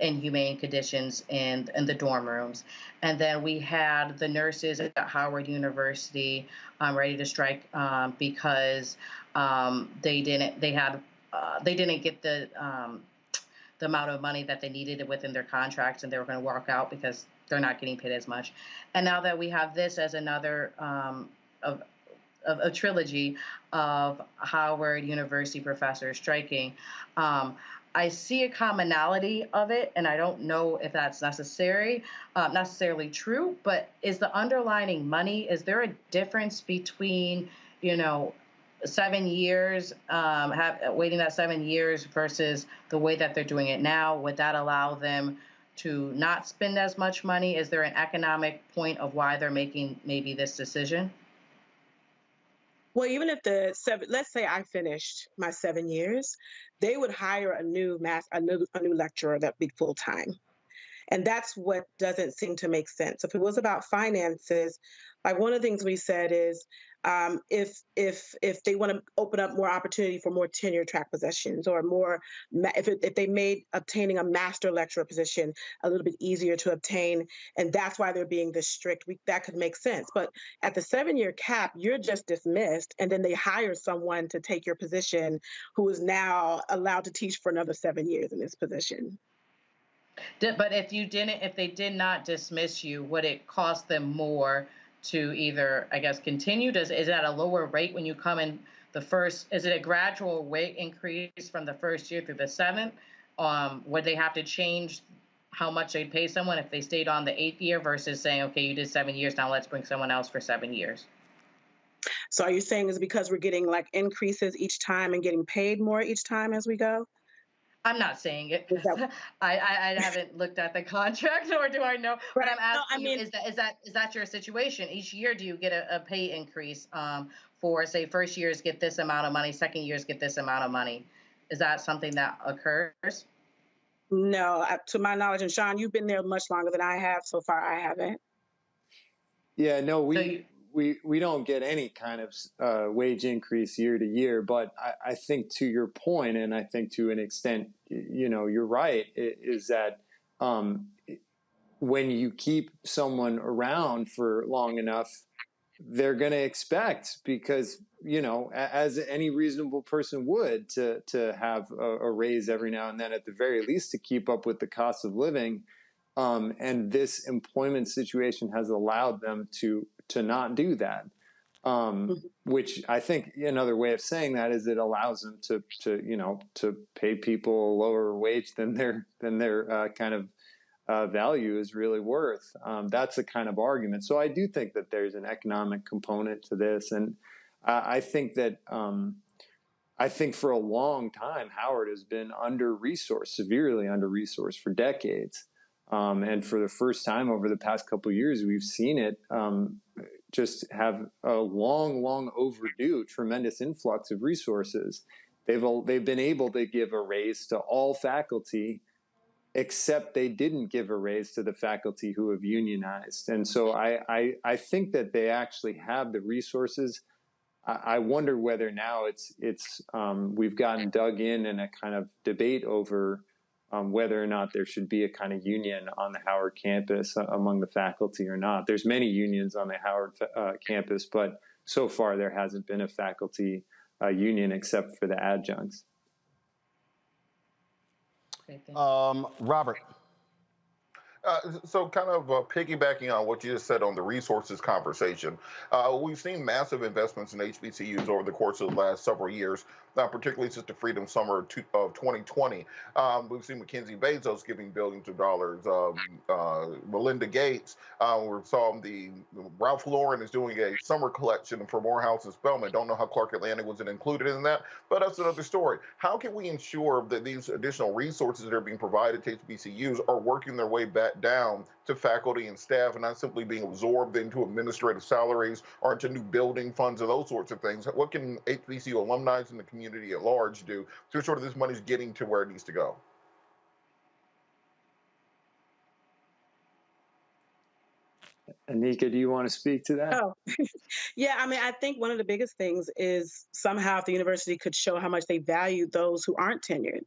inhumane conditions in the dorm rooms. And then we had the nurses at Howard University ready to strike because they didn't get the amount of money that they needed within their contracts, and they were going to walk out because they're not getting paid as much. And now that we have this as another of a trilogy of Howard University professors striking, I see a commonality of it, and I don't know if that's necessarily true, but is the underlining money, is there a difference between, 7 years, waiting that 7 years versus the way that they're doing it now? Would that allow them to not spend as much money? Is there an economic point of why they're making maybe this decision? Well, even if let's say I finished my 7 years, they would hire a new lecturer that'd be full time. And that's what doesn't seem to make sense. If it was about finances, like one of the things we said is if they want to open up more opportunity for more tenure track positions, or more, if they made obtaining a master lecturer position a little bit easier to obtain, and that's why they're being this strict, that could make sense. But at the 7-year cap, you're just dismissed, and then they hire someone to take your position who is now allowed to teach for another 7 years in this position. But if they did not dismiss you, would it cost them more to either, I guess, continue? Is it at a lower rate when you come in the first? Is it a gradual rate increase from the first year through the 7th? Would they have to change how much they'd pay someone if they stayed on the 8th year versus saying, okay, you did 7 years, now let's bring someone else for 7 years? So are you saying it's because we're getting like increases each time and getting paid more each time as we go? I'm not saying it. I haven't looked at the contract, nor do I know. But I'm asking you, is that your situation? Each year, do you get a pay increase for, say, first years get this amount of money, second years get this amount of money? Is that something that occurs? No, to my knowledge, and Sean, you've been there much longer than I have. So far, I haven't. Yeah, no, we don't get any kind of wage increase year to year, but I think to your point, and I think to an extent, you're right, is that when you keep someone around for long enough, they're going to expect, because, as any reasonable person would, to have a raise every now and then, at the very least, to keep up with the cost of living. And this employment situation has allowed them to not do that, which I think another way of saying that is it allows them to pay people a lower wage than their kind of value is really worth. That's a kind of argument. So I do think that there's an economic component to this, and I think that for a long time Howard has been under-resourced, severely under-resourced for decades. And for the first time over the past couple of years, we've seen it just have a long overdue tremendous influx of resources. They've been able to give a raise to all faculty except they didn't give a raise to the faculty who have unionized. And so I think that they actually have the resources. I wonder whether now we've gotten dug in a kind of debate over whether or not there should be a kind of union on the Howard campus among the faculty or not. There's many unions on the Howard campus, but so far there hasn't been a faculty union except for the adjuncts. Robert. So kind of piggybacking on what you just said on the resources conversation, we've seen massive investments in HBCUs over the course of the last several years, particularly since the Freedom Summer of 2020. We've seen Mackenzie Bezos giving billions of dollars, Melinda Gates. We saw Ralph Lauren is doing a summer collection for Morehouse and Spelman. Don't know how Clarke Atlantic was included in that, but that's another story. How can we ensure that these additional resources that are being provided to HBCUs are working their way back down to faculty and staff and not simply being absorbed into administrative salaries or into new building funds and those sorts of things? What can HBCU alumni and the community at large do to ensure that this money is getting to where it needs to go? Anika, do you want to speak to that? Oh, yeah. I mean, I think one of the biggest things is somehow if the university could show how much they value those who aren't tenured,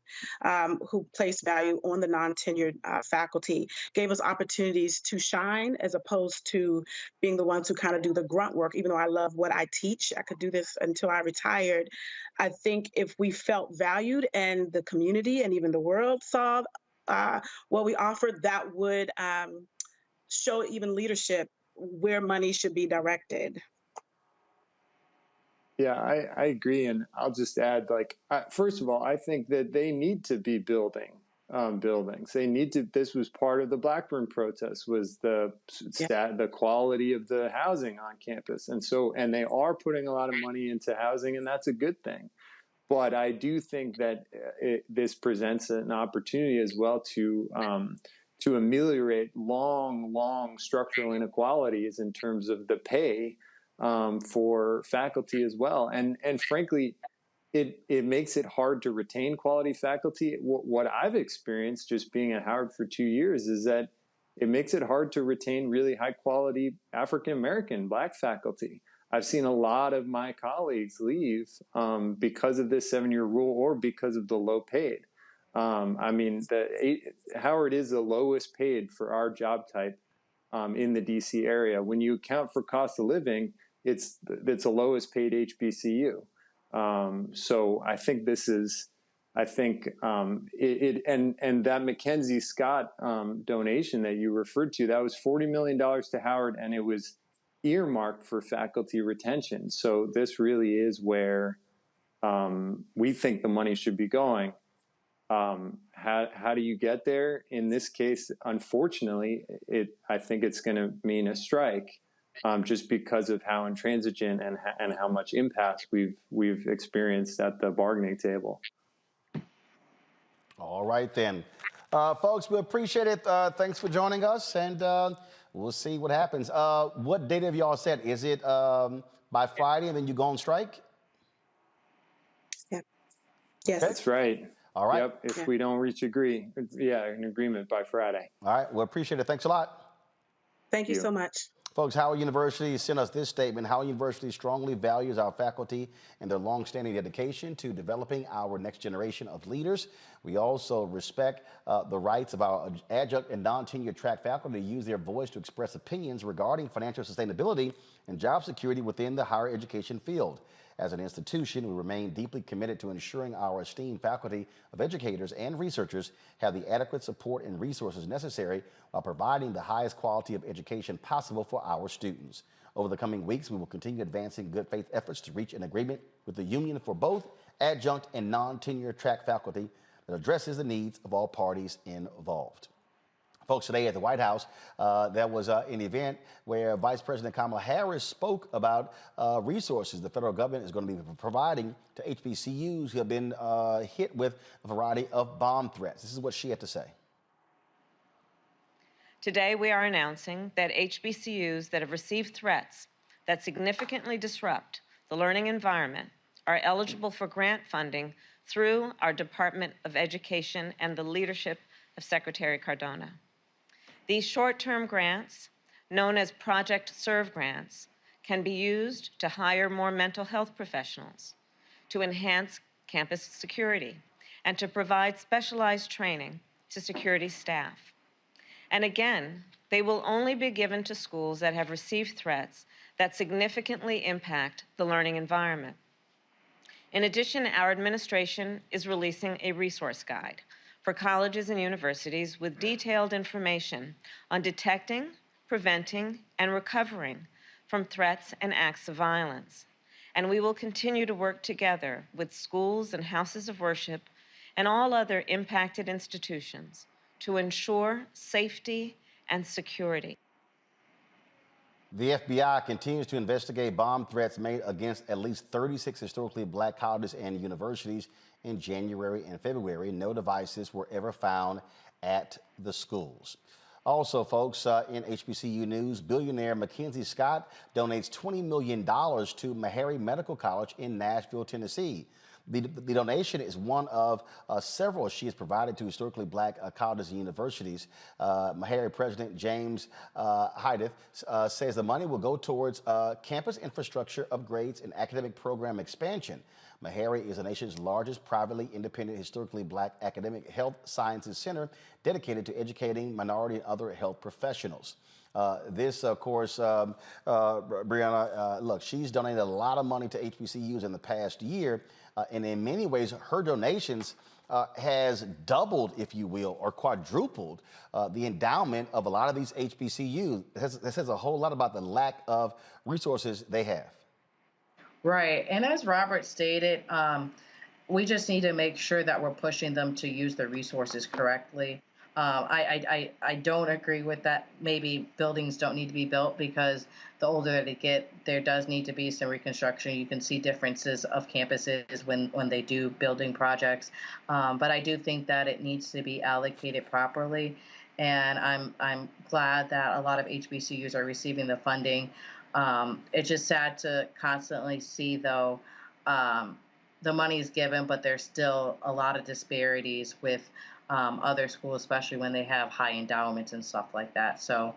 who place value on the non-tenured faculty, gave us opportunities to shine as opposed to being the ones who kind of do the grunt work. Even though I love what I teach, I could do this until I retired. I think if we felt valued and the community and even the world saw what we offered, that would show even leadership where money should be directed. Yeah, I agree. And I'll just add, first of all, I think that they need to be building buildings. They need to, this was part of the Blackburn protest, was the quality of the housing on campus. And they are putting a lot of money into housing, and that's a good thing. But I do think that this presents an opportunity as well to ameliorate long structural inequalities in terms of the pay for faculty as well. And frankly, it makes it hard to retain quality faculty. What I've experienced just being at Howard for 2 years is that it makes it hard to retain really high quality African-American Black faculty. I've seen a lot of my colleagues leave because of this 7-year rule or because of the low paid. I mean, Howard is the lowest paid for our job type in the DC area. When you account for cost of living, it's the lowest paid HBCU. So I think this is, and that Mackenzie Scott donation that you referred to, that was $40 million to Howard, and it was earmarked for faculty retention. So this really is where we think the money should be going. How do you get there? In this case, unfortunately, I think it's going to mean a strike, just because of how intransigent and how much impasse we've experienced at the bargaining table. All right then, folks, we appreciate it. Thanks for joining us, and we'll see what happens. What date have y'all set? Is it by Friday, and then you go on strike? Yeah. Yes, that's right. All right. Yep. If we don't reach an agreement by Friday. All right. Well, appreciate it. Thanks a lot. Thank you so much. Folks, Howard University sent us this statement. Howard University strongly values our faculty and their longstanding dedication to developing our next generation of leaders. We also respect the rights of our adjunct and non-tenured track faculty to use their voice to express opinions regarding financial sustainability and job security within the higher education field. As an institution, we remain deeply committed to ensuring our esteemed faculty of educators and researchers have the adequate support and resources necessary while providing the highest quality of education possible for our students. Over the coming weeks, we will continue advancing good faith efforts to reach an agreement with the union for both adjunct and non-tenured track faculty that addresses the needs of all parties involved. Folks, today at the White House, there was an event where Vice President Kamala Harris spoke about resources the federal government is going to be providing to HBCUs who have been hit with a variety of bomb threats. This is what she had to say. Today, we are announcing that HBCUs that have received threats that significantly disrupt the learning environment are eligible for grant funding through our Department of Education and the Leadership of Secretary Cardona. These short-term grants, known as Project Serve grants, can be used to hire more mental health professionals, to enhance campus security, and to provide specialized training to security staff. And again, they will only be given to schools that have received threats that significantly impact the learning environment. In addition, our administration is releasing a resource guide for colleges and universities with detailed information on detecting, preventing, and recovering from threats and acts of violence. And we will continue to work together with schools and houses of worship and all other impacted institutions to ensure safety and security. The FBI continues to investigate bomb threats made against at least 36 historically black colleges and universities in January and February. No devices were ever found at the schools. Also, folks, in HBCU news, billionaire Mackenzie Scott donates $20 million to Meharry Medical College in Nashville, Tennessee. The donation is one of several she has provided to historically black colleges and universities. Meharry President James Hydeth says the money will go towards campus infrastructure upgrades and academic program expansion. Meharry is the nation's largest privately independent historically black academic health sciences center dedicated to educating minority and other health professionals. This, of course, Breonna, look, she's donated a lot of money to HBCUs in the past year, and in many ways, her donations has doubled, if you will, or quadrupled the endowment of a lot of these HBCUs. This says a whole lot about the lack of resources they have. Right. And as Robert stated, we just need to make sure that we're pushing them to use the resources correctly. I don't agree with that. Maybe buildings don't need to be built, because the older they get, there does need to be some reconstruction. You can see differences of campuses when they do building projects. But I do think that it needs to be allocated properly. And I'm glad that a lot of HBCUs are receiving the funding. It's just sad to constantly see, though, the money is given, but there's still a lot of disparities with other schools, especially when they have high endowments and stuff like that. So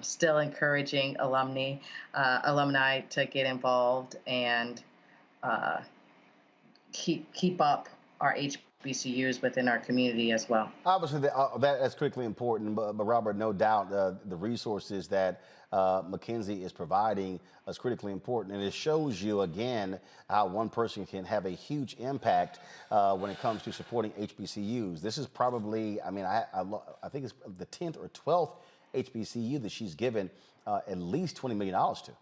still encouraging alumni to get involved and keep up our HBCUs within our community as well. Obviously, that's critically important, but Robert, no doubt the resources that Mackenzie is providing is critically important, and it shows you again how one person can have a huge impact when it comes to supporting HBCUs. This is probably, I mean, I think it's the 10th or 12th HBCU that she's given at least $20 million to.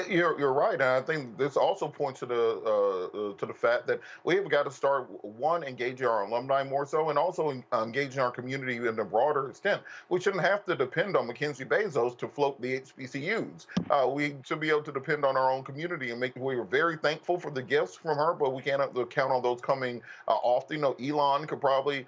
You're right, and I think this also points to the fact that we have got to start, one, engaging our alumni more so, and also engaging our community in a broader extent. We shouldn't have to depend on Mackenzie Bezos to float the HBCUs. We should be able to depend on our own community and make. We are very thankful for the gifts from her, but we can't count on those coming often. You know, Elon could probably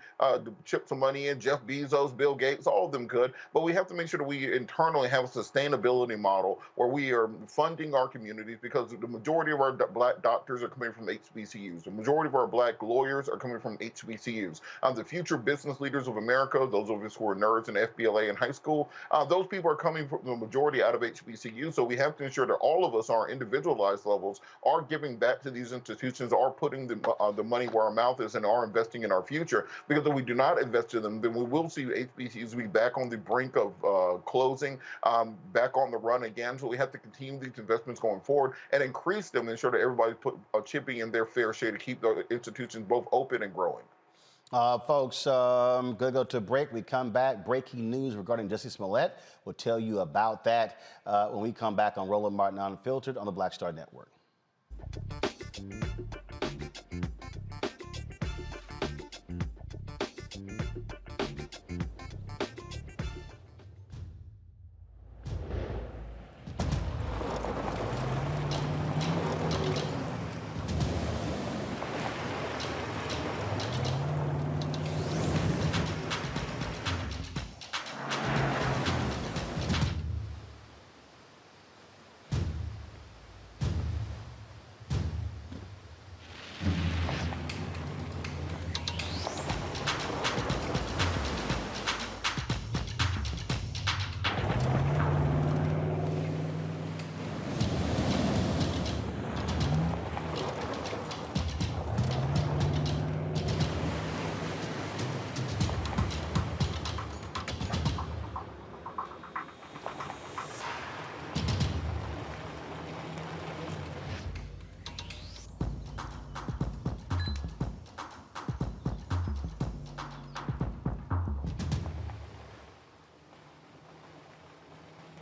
chip some money in. Jeff Bezos, Bill Gates, all of them could. But we have to make sure that we internally have a sustainability model where we are funding our communities, because the majority of our black doctors are coming from HBCUs. The majority of our black lawyers are coming from HBCUs. The future business leaders of America, those of us who are nerds in FBLA in high school, those people are coming from the majority out of HBCUs. So we have to ensure that all of us, our individualized levels, are giving back to these institutions, are putting the money where our mouth is, and are investing in our future. Because if we do not invest in them, then we will see HBCUs be back on the brink of closing, back on the run again. So we have to continue these investments going forward and increase them, and ensure that everybody's chipping in their fair share to keep the institutions both open and growing. Folks, going to go to a break. We come back. Breaking news regarding Jussie Smollett. We'll tell you about that when we come back on Roland Martin Unfiltered on the Black Star Network.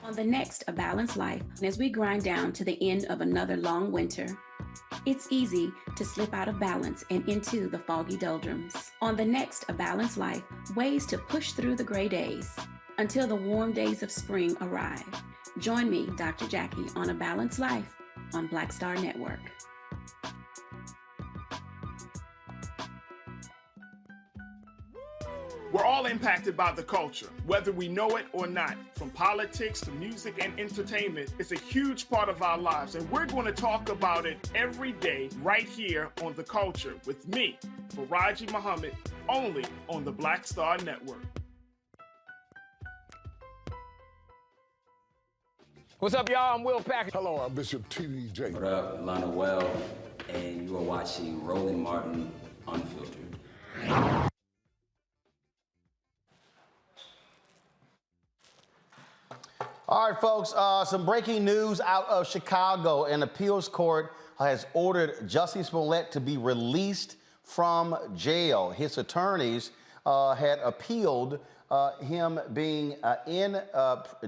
On the next A Balanced Life, as we grind down to the end of another long winter, it's easy to slip out of balance and into the foggy doldrums. On the next A Balanced Life, ways to push through the gray days until the warm days of spring arrive. Join me, Dr. Jackie, on A Balanced Life on Black Star Network. We're all impacted by the culture, whether we know it or not. From politics to music and entertainment, it's a huge part of our lives, and we're going to talk about it every day right here on The Culture with me, Faraji Muhammad, only on the Black Star Network. What's up, y'all? I'm Will Packard. Hello, I'm Bishop T.D.J. What up, Lana Well, and you are watching Roland Martin Unfiltered. All right, folks, some breaking news out of Chicago. An appeals court has ordered Jussie Smollett to be released from jail. His attorneys had appealed him being in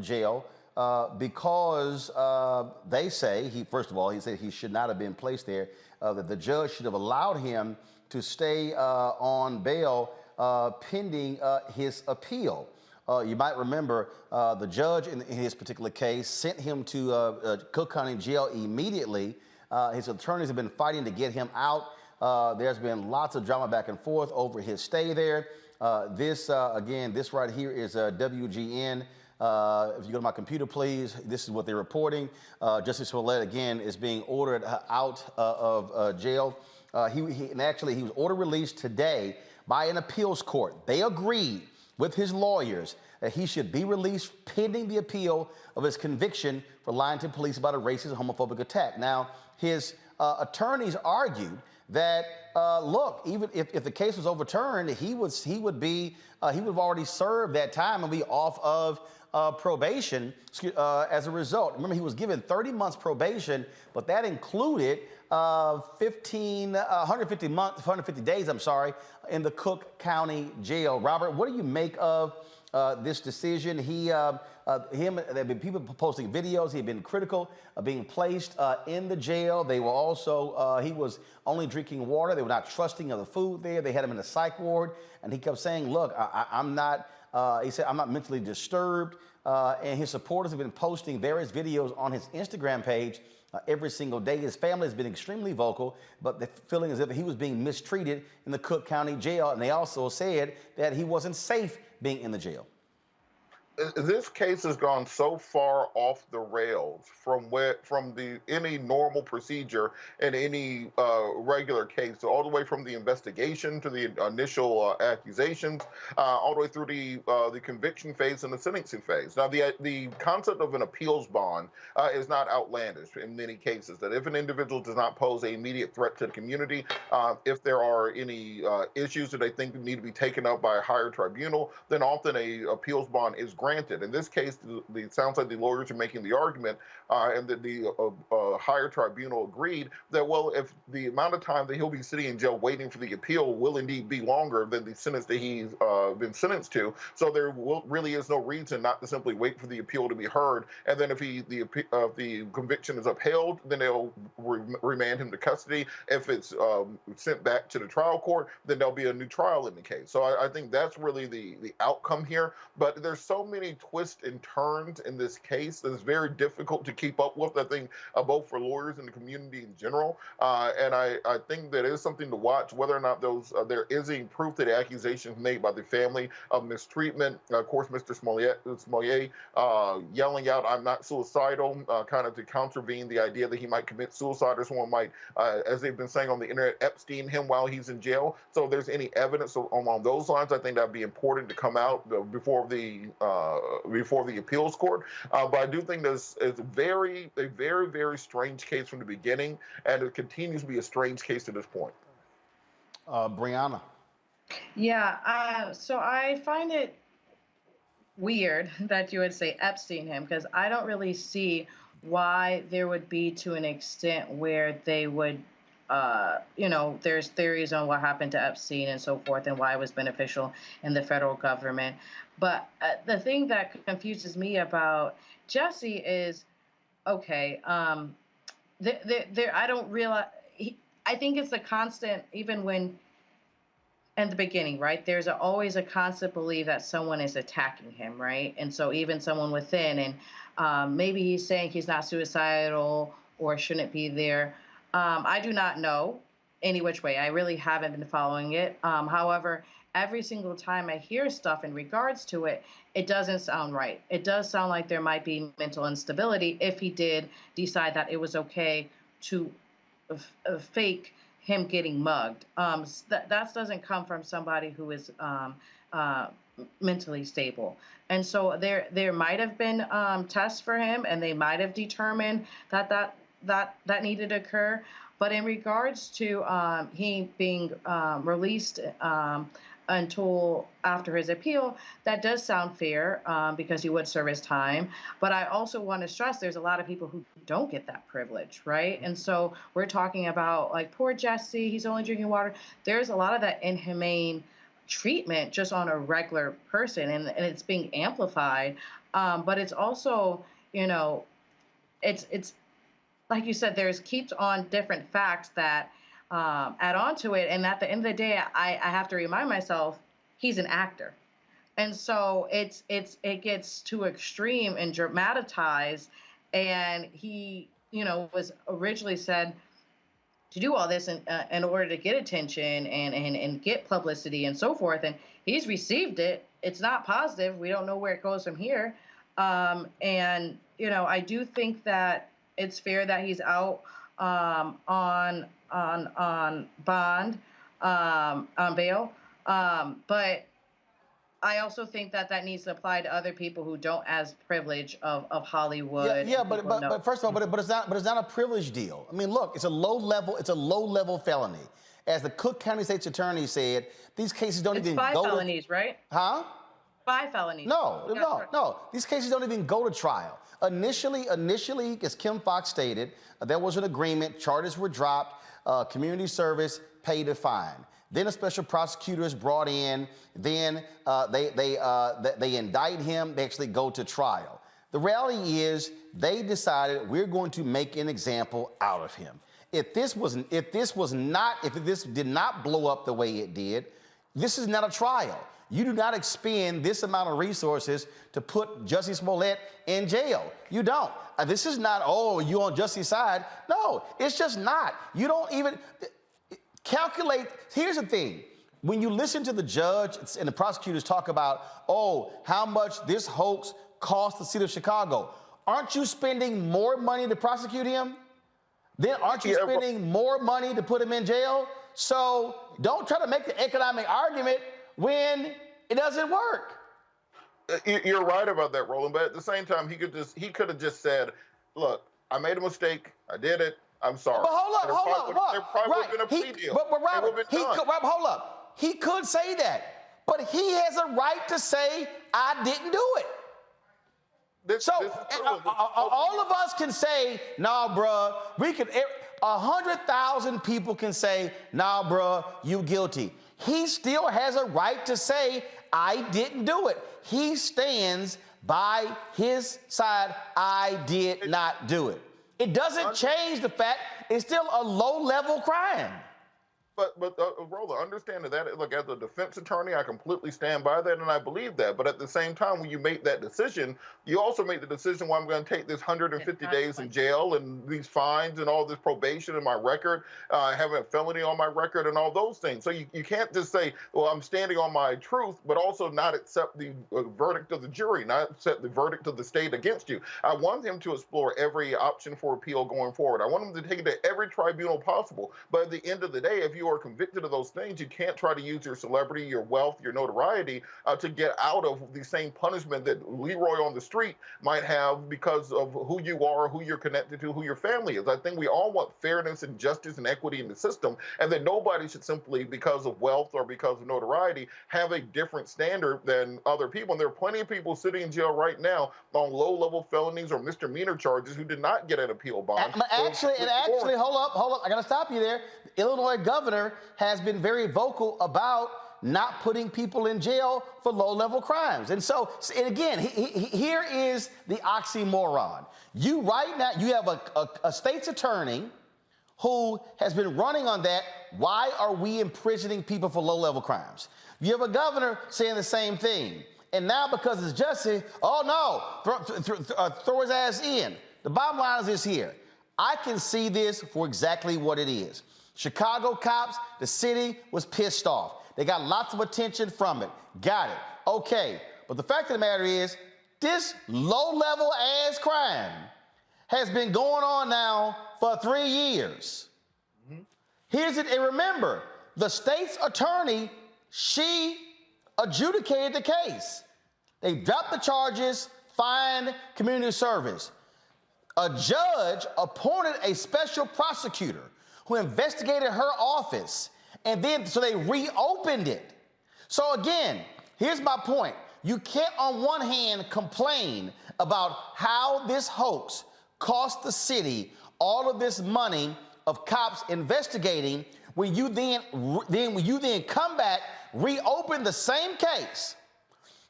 jail because they say, first of all, he said he should not have been placed there, that the judge should have allowed him to stay on bail pending his appeal. You might remember the judge in his particular case sent him to Cook County Jail immediately. His attorneys have been fighting to get him out. There's been lots of drama back and forth over his stay there. This right here is WGN. If you go to my computer, please, this is what they're reporting. Jussie Smollett, again, is being ordered out of jail. He was order released today by an appeals court. They agreed with his lawyers that he should be released pending the appeal of his conviction for lying to police about a racist and homophobic attack. Now, his attorneys argued that, look, even if the case was overturned, he would have already served that time and be off of probation as a result. Remember, he was given 30 months probation, but that included 150 days, in the Cook County Jail. Robert, what do you make of this decision? There have been people posting videos. He had been critical of being placed in the jail. They were also, he was only drinking water. They were not trusting of the food there. They had him in a psych ward, and he kept saying, look, I'm not, he said, I'm not mentally disturbed. And his supporters have been posting various videos on his Instagram page every single day. His family has been extremely vocal, but the feeling is that he was being mistreated in the Cook County Jail, and they also said that he wasn't safe being in the jail. This case has gone so far off the rails from any normal procedure in any regular case, so all the way from the investigation to the initial accusations, all the way through the conviction phase and the sentencing phase. Now, the concept of an appeals bond is not outlandish in many cases. That if an individual does not pose an immediate threat to the community, if there are any issues that they think need to be taken up by a higher tribunal, then often a appeals bond is granted. In this case, it sounds like the lawyers are making the argument, and that the higher tribunal agreed that, well, if the amount of time that he'll be sitting in jail waiting for the appeal will indeed be longer than the sentence that he's been sentenced to, so there really is no reason not to simply wait for the appeal to be heard, and then if the conviction is upheld, then they'll remand him to custody. If it's sent back to the trial court, then there'll be a new trial in the case. So I think that's really the outcome here. But there's so many twists and turns in this case that it's very difficult to keep up with, I think, both for lawyers and the community in general. And I think that is something to watch, whether or not there is any proof that the accusations made by the family of mistreatment. Of course, Mr. Smollett yelling out, "I'm not suicidal," kind of to contravene the idea that he might commit suicide, or someone might, as they've been saying on the internet, Epstein him while he's in jail. So if there's any evidence along those lines, I think that'd be important to come out before the appeals court. But I do think this is a very, very strange case from the beginning, and it continues to be a strange case to this point. Breonna. Yeah, so I find it weird that you would say Epstein him, because I don't really see why there would be to an extent where they would, there's theories on what happened to Epstein and so forth and why it was beneficial in the federal government. But the thing that confuses me about Jesse is okay. I don't realize. I think it's a constant, even when in the beginning, right? There's always a constant belief that someone is attacking him, right? And so even someone within, and maybe he's saying he's not suicidal or shouldn't be there. I do not know any which way. I really haven't been following it. However, every single time I hear stuff in regards to it, it doesn't sound right. It does sound like there might be mental instability if he did decide that it was okay to fake him getting mugged. That doesn't come from somebody who is mentally stable. And so there might have been tests for him, and they might have determined that needed to occur. But in regards to he being released until after his appeal, that does sound fair because he would serve his time. But I also want to stress there's a lot of people who don't get that privilege, right? And so we're talking about like poor Jesse, he's only drinking water. There's a lot of that inhumane treatment just on a regular person, and it's being amplified. But it's also, it's like you said, there's keeps on different facts that add on to it. And at the end of the day, I have to remind myself he's an actor. And so it gets too extreme and dramatized. And he, was originally said to do all this in order to get attention and get publicity and so forth. And he's received it. It's not positive. We don't know where it goes from here. And, I do think that it's fair that he's out on bond, on bail. But I also think that needs to apply to other people who don't as privilege of Hollywood. Yeah, but first of all, but it's not a privilege deal. I mean, look, it's a low level felony. As the Cook County State's attorney said, these cases don't even go to... 5 felonies, right? Huh? 5 felonies. No. These cases don't even go to trial. Initially, as Kim Foxx stated, there was an agreement, charges were dropped, community service, paid a fine. Then a special prosecutor is brought in. Then they indict him. They actually go to trial. The reality is they decided we're going to make an example out of him. If this did not blow up the way it did, this is not a trial. You do not expend this amount of resources to put Jussie Smollett in jail. You don't. This is not, you on Jussie's side. No, it's just not. You don't even calculate. Here's the thing. When you listen to the judge and the prosecutors talk about, how much this hoax cost the city of Chicago, aren't you spending more money to prosecute him? Then aren't you spending more money to put him in jail? So don't try to make the economic argument when it doesn't work. You're right about that, Roland. But at the same time, he could have just said, "Look, I made a mistake. I did it. I'm sorry." But hold up. There probably would have been a plea deal. But Robert, hold up. He could say that, but he has a right to say, "I didn't do it." All of us can say, "Nah, bruh." 100,000 people can say, "Nah, bruh, you guilty." He still has a right to say, "I didn't do it." He stands by his side. I did not do it. It doesn't change the fact it's still a low-level crime. But Roland, understand that, look, as a defense attorney, I completely stand by that and I believe that. But at the same time, when you make that decision, you also make the decision, well, I'm going to take this 150 days in jail and these fines and all this probation in my record, having a felony on my record and all those things. So you can't just say, well, I'm standing on my truth, but also not accept the verdict of the jury, not accept the verdict of the state against you. I want him to explore every option for appeal going forward. I want him to take it to every tribunal possible. But at the end of the day, if you are convicted of those things, you can't try to use your celebrity, your wealth, your notoriety to get out of the same punishment that Leroy on the street might have because of who you are, who you're connected to, who your family is. I think we all want fairness and justice and equity in the system, and that nobody should simply, because of wealth or because of notoriety, have a different standard than other people. And there are plenty of people sitting in jail right now on low-level felonies or misdemeanor charges who did not get an appeal bond. Actually, hold up. I got to stop you there. The Illinois governor has been very vocal about not putting people in jail for low-level crimes. And so, and again, here is the oxymoron. You right now, you have a state's attorney who has been running on that. Why are we imprisoning people for low-level crimes? You have a governor saying the same thing. And now because it's justice, oh no, throw his ass in. The bottom line is this here. I can see this for exactly what it is. Chicago cops, the city was pissed off. They got lots of attention from it. Got it. Okay. But the fact of the matter is, this low-level ass crime has been going on now for 3 years. Here's it, and remember, the state's attorney, she adjudicated the case. They dropped the charges, fined, community service. A judge appointed a special prosecutor who investigated her office, and then so they reopened it. So again, here's my point. You can't on one hand complain about how this hoax cost the city all of this money of cops investigating when you then come back, reopen the same case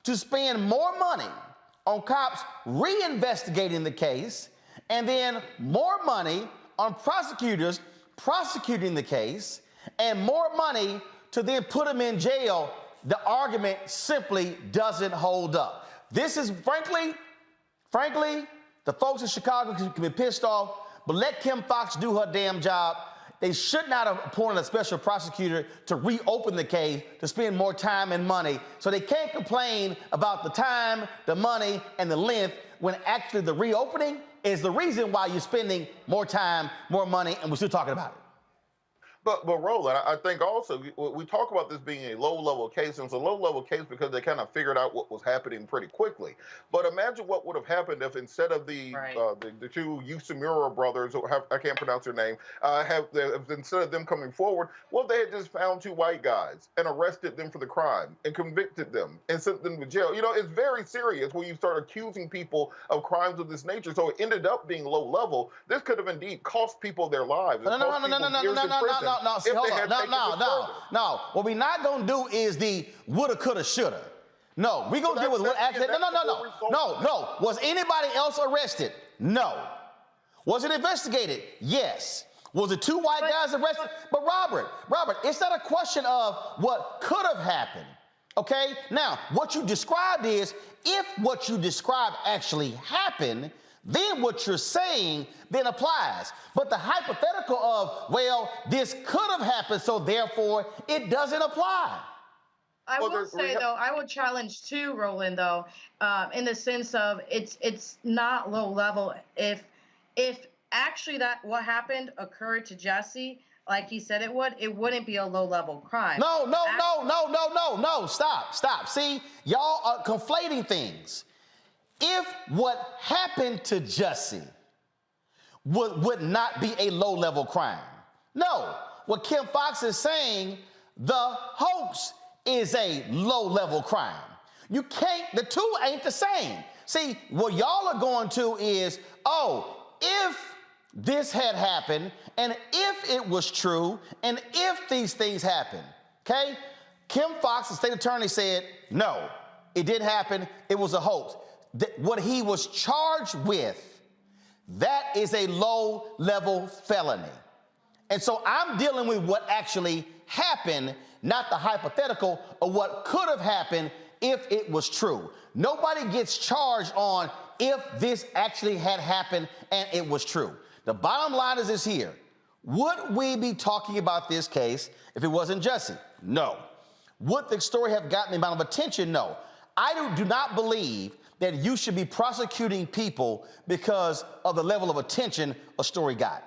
to spend more money on cops reinvestigating the case, and then more money on prosecutors prosecuting the case, and more money to then put them in jail. The argument simply doesn't hold up. This is, frankly, the folks in Chicago can be pissed off, but let Kim Foxx do her damn job. They should not have appointed a special prosecutor to reopen the case, to spend more time and money. So they can't complain about the time, the money, and the length when actually the reopening is the reason why you're spending more time, more money, and we're still talking about it. But Roland, I think also we talk about this being a low-level case, and it's a low-level case because they kind of figured out what was happening pretty quickly. But imagine what would have happened if instead of the two Usamura brothers, I can't pronounce their name, instead of them coming forward, well, they had just found two white guys and arrested them for the crime and convicted them and sent them to jail. You know, it's very serious when you start accusing people of crimes of this nature. So it ended up being low-level. This could have indeed cost people their lives. No. See, hold on. No. What we're not going to do is the woulda, coulda, shoulda. No, we're going to deal with what actually. No. Was anybody else arrested? No. Was it investigated? Yes. Was it two white guys arrested? But Robert, it's not a question of what could have happened. Okay? Now, what you described is if what you described actually happened, then what you're saying then applies. But the hypothetical of, well, this could have happened, so therefore it doesn't apply. I will say, though, I would challenge too, Roland, though, in the sense of it's not low level. If actually that what happened occurred to Jesse, like he said it wouldn't be a low level crime. No. Stop. See, y'all are conflating things. If what happened to Jesse would not be a low-level crime. No, what Kim Foxx is saying, the hoax is a low-level crime. You can't, the two ain't the same. See, what y'all are going to is, if this had happened, and if it was true, and if these things happened, okay? Kim Foxx, the state attorney, said, no, it didn't happen, it was a hoax. What he was charged with, that is a low-level felony. And so I'm dealing with what actually happened, not the hypothetical of what could have happened if it was true. Nobody gets charged on if this actually had happened and it was true. The bottom line is this here. Would we be talking about this case if it wasn't Jesse? No. Would the story have gotten the amount of attention? No. I do not believe that you should be prosecuting people because of the level of attention a story got.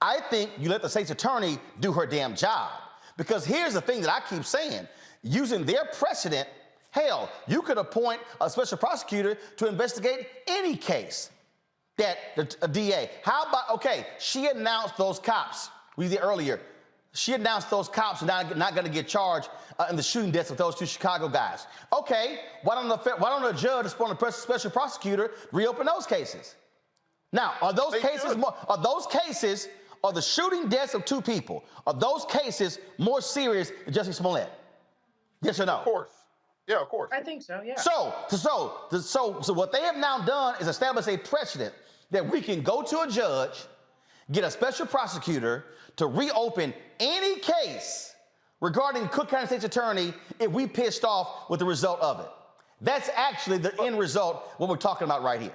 I think you let the state's attorney do her damn job. Because here's the thing that I keep saying. Using their precedent, hell, you could appoint a special prosecutor to investigate any case that a DA. How about, okay, she announced those cops, we did earlier, she announced those cops are not going to get charged in the shooting deaths of those two Chicago guys. Okay, why don't the judge appoint a special prosecutor reopen those cases? Now, are the shooting deaths of two people, are those cases more serious than Jussie Smollett? Yes or no? Of course. Yeah, of course. I think so, yeah. So what they have now done is establish a precedent that we can go to a judge, get a special prosecutor to reopen any case regarding Cook County State's attorney if we pissed off with the result of it. That's actually the end result, what we're talking about right here.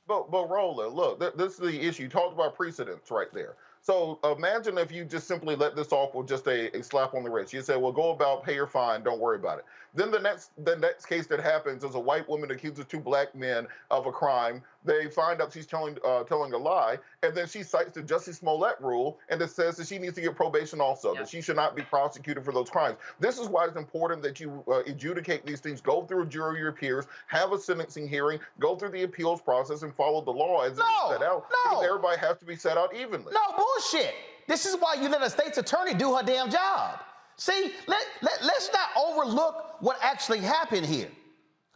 But Roland, look, this is the issue. You talked about precedents right there. So imagine if you just simply let this off with just a slap on the wrist. You say, well, go about, pay your fine, don't worry about it. Then the next case that happens is a white woman accuses two black men of a crime. They find out she's telling a lie, and then she cites the Jussie Smollett rule, and it says that she needs to get probation also, that she should not be prosecuted for those crimes. This is why it's important that you adjudicate these things, go through a jury of your peers, have a sentencing hearing, go through the appeals process, and follow the law as it's set out. Because everybody has to be set out evenly. No, bullshit. This is why you let a state's attorney do her damn job. See, let's not overlook what actually happened here,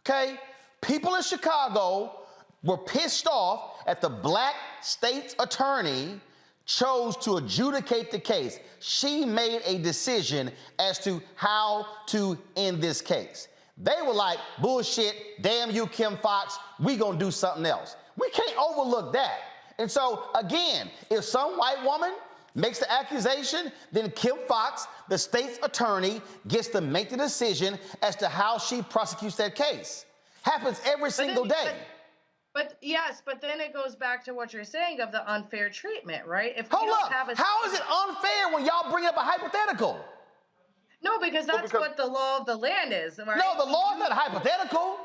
okay? People in Chicago were pissed off at the black state's attorney chose to adjudicate the case. She made a decision as to how to end this case. They were like, bullshit, damn you, Kim Foxx, we gonna do something else. We can't overlook that. And so, again, if some white woman makes the accusation, then Kim Foxx, the state's attorney, gets to make the decision as to how she prosecutes that case. Happens every single day. But yes, but then it goes back to what you're saying of the unfair treatment, right? If Hold up, how is it unfair when y'all bring up a hypothetical? No, because that's what the law of the land is, right? No, the law is not hypothetical.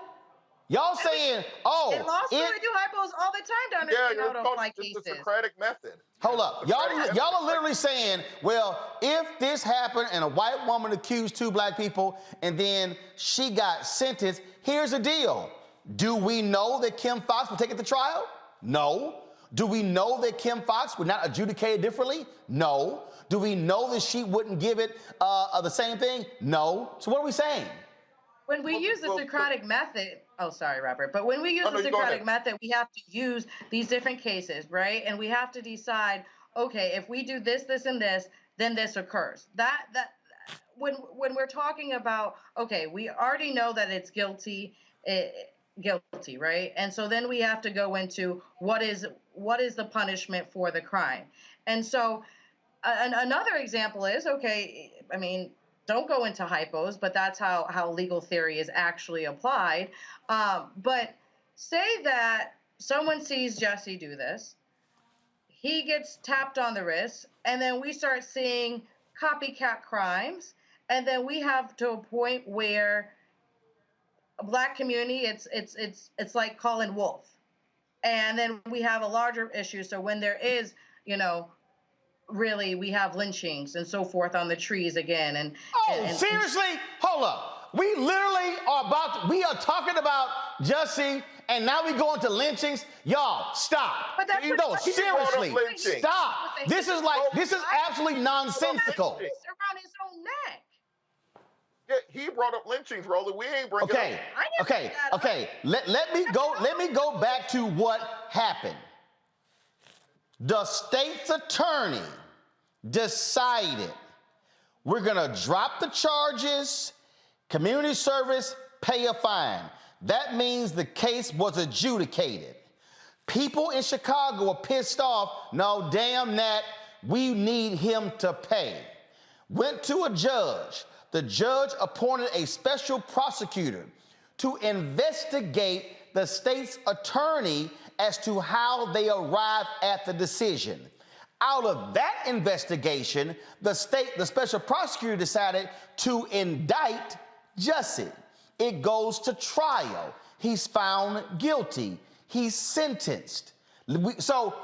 Y'all saying, oh, in law school we do hypos all the time to understand how to apply cases. The Socratic method. Hold up, y'all are literally saying, well, if this happened and a white woman accused two black people and then she got sentenced, here's the deal. Do we know that Kim Foxx would take it to trial? No. Do we know that Kim Foxx would not adjudicate it differently? No. Do we know that she wouldn't give it the same thing? No. So what are we saying? When we use the Socratic method, oh, sorry, Robert, but when we use the Socratic method, we have to use these different cases, right? And we have to decide, okay, if we do this, this, and this, then this occurs. When we're talking about, okay, we already know that it's guilty, right? And so then we have to go into what is the punishment for the crime. And so another example is, okay, I mean, don't go into hypos, but that's how legal theory is actually applied. But say that someone sees Jussie do this, he gets tapped on the wrist, and then we start seeing copycat crimes, and then we have to a point where a black community, it's like calling wolf. And then we have a larger issue. So when there is, really, we have lynchings and so forth on the trees again. And seriously? Hold up. We literally we are talking about Jussie, and now we go into lynchings. Y'all, stop. But that's seriously, stop. This is absolutely nonsensical. Around his own neck. Yeah, he brought up lynchings, Roland. We ain't bringing it up. Okay. Let me go back to what happened. The state's attorney decided we're gonna drop the charges, community service, pay a fine. That means the case was adjudicated. People in Chicago were pissed off. No, damn that, we need him to pay. Went to a judge. The judge appointed a special prosecutor to investigate the state's attorney as to how they arrived at the decision. Out of that investigation, the special prosecutor decided to indict Jussie. It goes to trial. He's found guilty. He's sentenced. So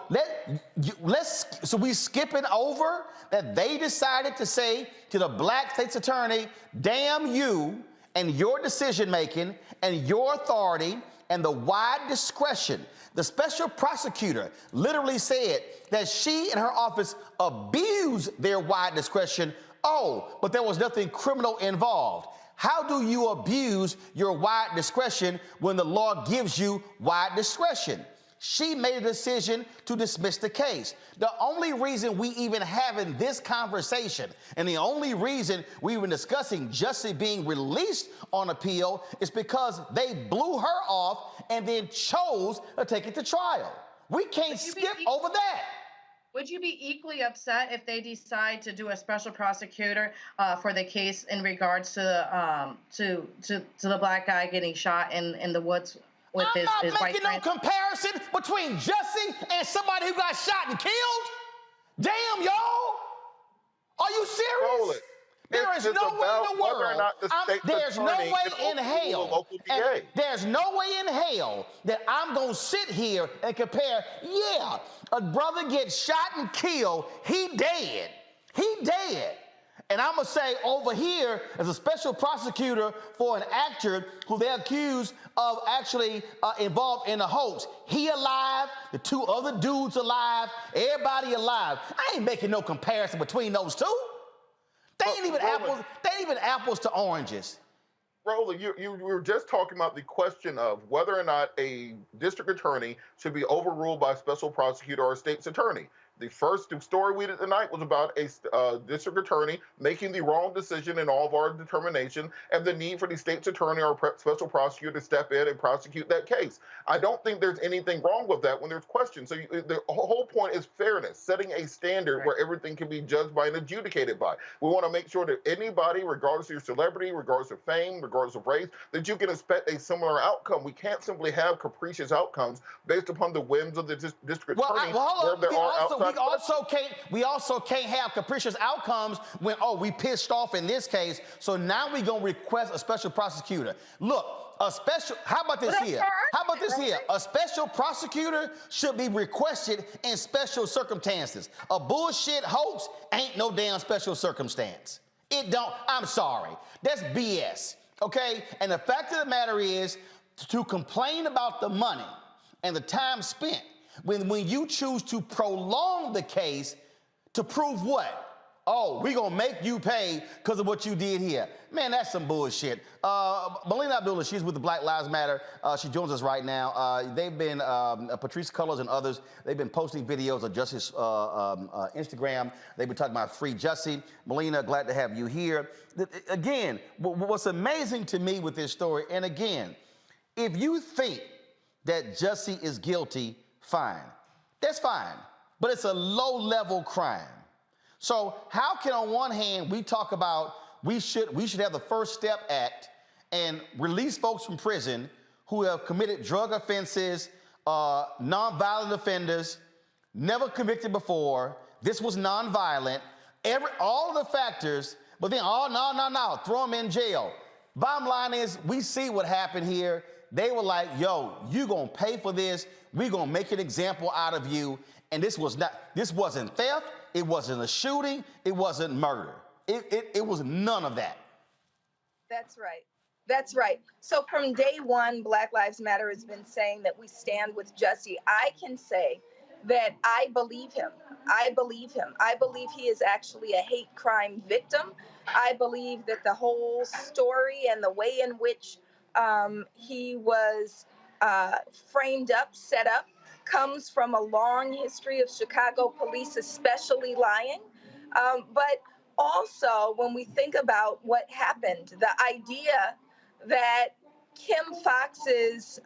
we skipping over that they decided to say to the black state's attorney, damn you and your decision making and your authority and the wide discretion. The special prosecutor literally said that she and her office abused their wide discretion. Oh, but there was nothing criminal involved. How do you abuse your wide discretion when the law gives you wide discretion? She made a decision to dismiss the case. The only reason we even having this conversation and the only reason we even discussing Jussie being released on appeal is because they blew her off and then chose to take it to trial. We can't skip over that. Would you be equally upset if they decide to do a special prosecutor for the case in regards to the black guy getting shot in the woods with his white friend? I'm not making no comparison between Jussie and somebody who got shot and killed. Damn, y'all. Are you serious? There is no way in the world. There's no way in hell. There's no way in hell that I'm going to sit here and compare. Yeah, a brother gets shot and killed. He dead. He dead. And I'm going to say over here, as a special prosecutor for an actor who they're accused of actually involved in a hoax. He alive, the two other dudes alive, everybody alive. I ain't making no comparison between those two. They ain't even apples to oranges. Roland, you were just talking about the question of whether or not a district attorney should be overruled by a special prosecutor or a state's attorney. The story we did tonight was about a district attorney making the wrong decision in all of our determination and the need for the state's attorney or special prosecutor to step in and prosecute that case. I don't think there's anything wrong with that when there's questions. So the whole point is fairness, setting a standard where everything can be judged by and adjudicated by. We want to make sure that anybody, regardless of your celebrity, regardless of fame, regardless of race, that you can expect a similar outcome. We can't simply have capricious outcomes based upon the whims of the district attorney. We also can't have capricious outcomes when, we pissed off in this case, so now we're going to request a special prosecutor. Look, how about this here? A special prosecutor should be requested in special circumstances. A bullshit hoax ain't no damn special circumstance. I'm sorry. That's BS, okay? And the fact of the matter is, to complain about the money and the time spent, when you choose to prolong the case to prove what? Oh, we're going to make you pay because of what you did here. Man, that's some bullshit. Melina Abdullah, she's with the Black Lives Matter. She joins us right now. They've been, Patrice Cullors and others, they've been posting videos of Jussie's Instagram. They've been talking about free Jussie. Melina, glad to have you here. Again, what's amazing to me with this story, and again, if you think that Jussie is guilty, fine. That's fine. But it's a low-level crime. So how can, on one hand, we talk about we should have the First Step Act and release folks from prison who have committed drug offenses, nonviolent offenders, never convicted before, this was nonviolent, all of the factors, but then, no, throw them in jail. Bottom line is, we see what happened here. They were like, yo, you gonna pay for this. We're gonna make an example out of you. And this wasn't theft. It wasn't a shooting. It wasn't murder. It was none of that. That's right. That's right. So from day one, Black Lives Matter has been saying that we stand with Jussie. I can say that I believe him. I believe him. I believe he is actually a hate crime victim. I believe that the whole story and the way in which he was framed up, set up, comes from a long history of Chicago police, especially lying. But also, when we think about what happened, the idea that Kim Foxx's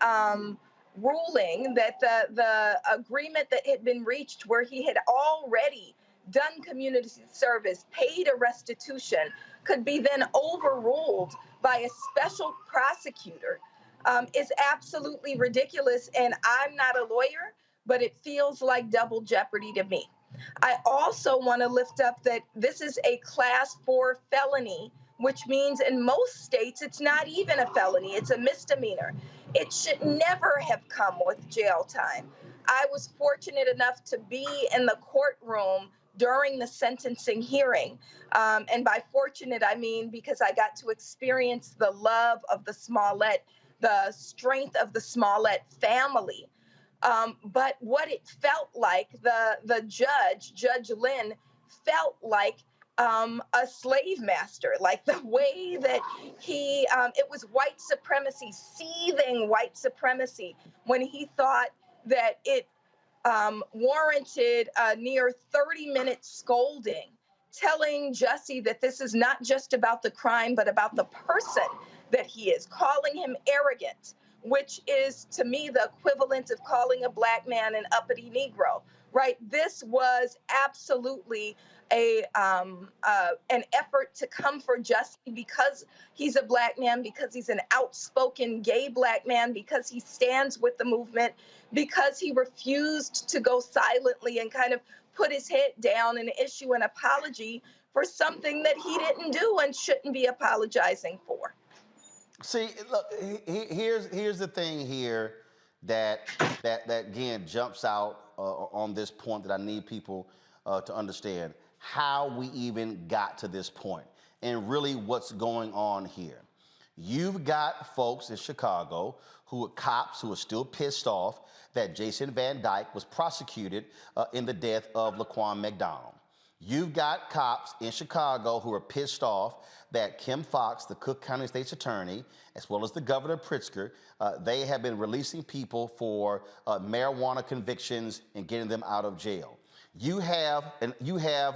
ruling, that the agreement that had been reached where he had already done community service, paid a restitution, could be then overruled by a special prosecutor is absolutely ridiculous. And I'm not a lawyer, but it feels like double jeopardy to me. I also want to lift up that this is a class 4 felony, which means in most states it's not even a felony, it's a misdemeanor. It should never have come with jail time. I was fortunate enough to be in the courtroom during the sentencing hearing. And by fortunate, I mean because I got to experience the love of the Smollett, the strength of the Smollett family. But what it felt like, the judge, Judge Lynn, felt like a slave master, like the way that it was white supremacy, seething white supremacy, when he thought that it warranted a near 30-minute scolding, telling Jussie that this is not just about the crime, but about the person that he is, calling him arrogant, which is, to me, the equivalent of calling a black man an uppity Negro, right? This was absolutely an effort to come for Jussie because he's a black man, because he's an outspoken gay black man, because he stands with the movement, because he refused to go silently and kind of put his head down and issue an apology for something that he didn't do and shouldn't be apologizing for. See, look, here's the thing here that again jumps out on this point that I need people to understand how we even got to this point and really what's going on here. You've got folks in Chicago who are cops who are still pissed off that Jason Van Dyke was prosecuted in the death of Laquan McDonald. You've got cops in Chicago who are pissed off that Kim Foxx, the Cook County State's Attorney, as well as the Governor Pritzker, they have been releasing people for marijuana convictions and getting them out of jail. You have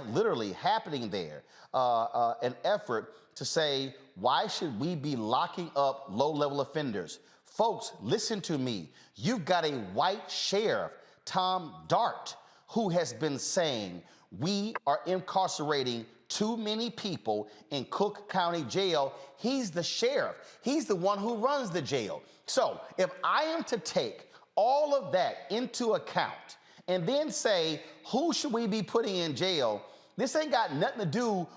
literally happening there an effort to say, why should we be locking up low-level offenders? Folks, listen to me. You've got a white sheriff, Tom Dart, who has been saying, we are incarcerating too many people in Cook County Jail. He's the sheriff. He's the one who runs the jail. So if I am to take all of that into account and then say, who should we be putting in jail? This ain't got nothing to do,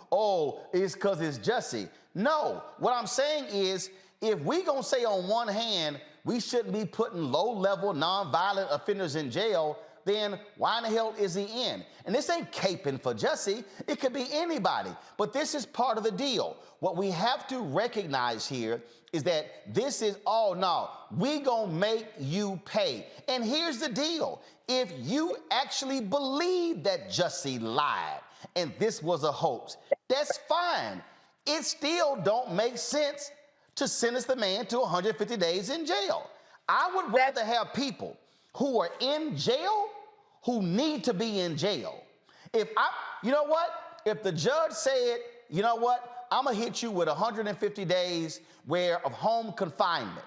it's because it's Jussie. No, what I'm saying is, if we gonna say on one hand, we shouldn't be putting low-level, non-violent offenders in jail, then why in the hell is he in? And this ain't caping for Jussie. It could be anybody. But this is part of the deal. What we have to recognize here is that this is, no, we gonna make you pay. And here's the deal. If you actually believe that Jussie lied and this was a hoax, that's fine. It still don't make sense to sentence the man to 150 days in jail. I would rather have people who are in jail who need to be in jail. If the judge said, I'm gonna hit you with 150 days of home confinement,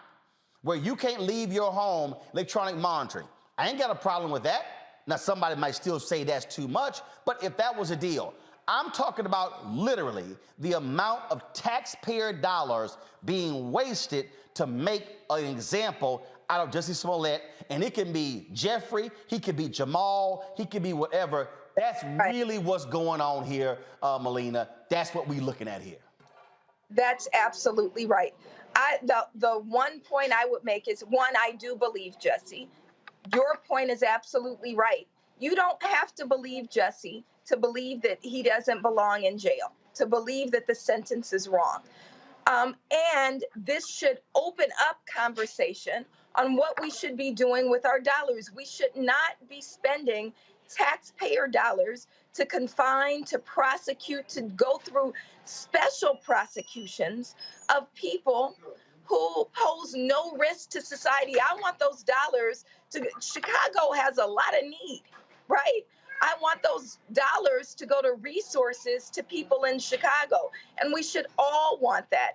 where you can't leave your home, electronic monitoring. I ain't got a problem with that. Now, somebody might still say that's too much, but if that was a deal, I'm talking about literally the amount of taxpayer dollars being wasted to make an example out of Jussie Smollett, and it can be Jeffrey, he could be Jamal, he could be whatever. That's really what's going on here, Melina. That's what we're looking at here. That's absolutely right. The one point I would make is, one, I do believe Jussie. Your point is absolutely right. You don't have to believe Jussie to believe that he doesn't belong in jail, to believe that the sentence is wrong. And this should open up conversation on what we should be doing with our dollars. We should not be spending taxpayer dollars to confine, to prosecute, to go through special prosecutions of people who pose no risk to society. I want those dollars Chicago has a lot of need, right? I want those dollars to go to resources to people in Chicago, and we should all want that.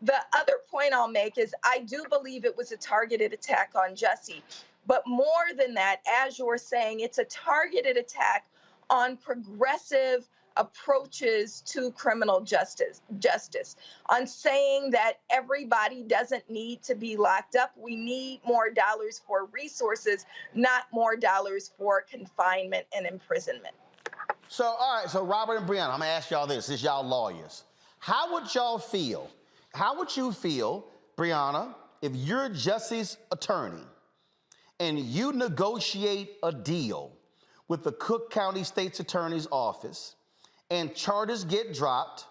The other point I'll make is I do believe it was a targeted attack on Jussie, but more than that, as you're saying, it's a targeted attack on progressive approaches to criminal justice, on saying that everybody doesn't need to be locked up. We need more dollars for resources, not more dollars for confinement and imprisonment. So, all right, so Robert and Breonna, I'm gonna ask y'all this, since y'all lawyers. How would y'all feel, Breonna, if you're Jussie's attorney and you negotiate a deal with the Cook County State's Attorney's Office and charges get dropped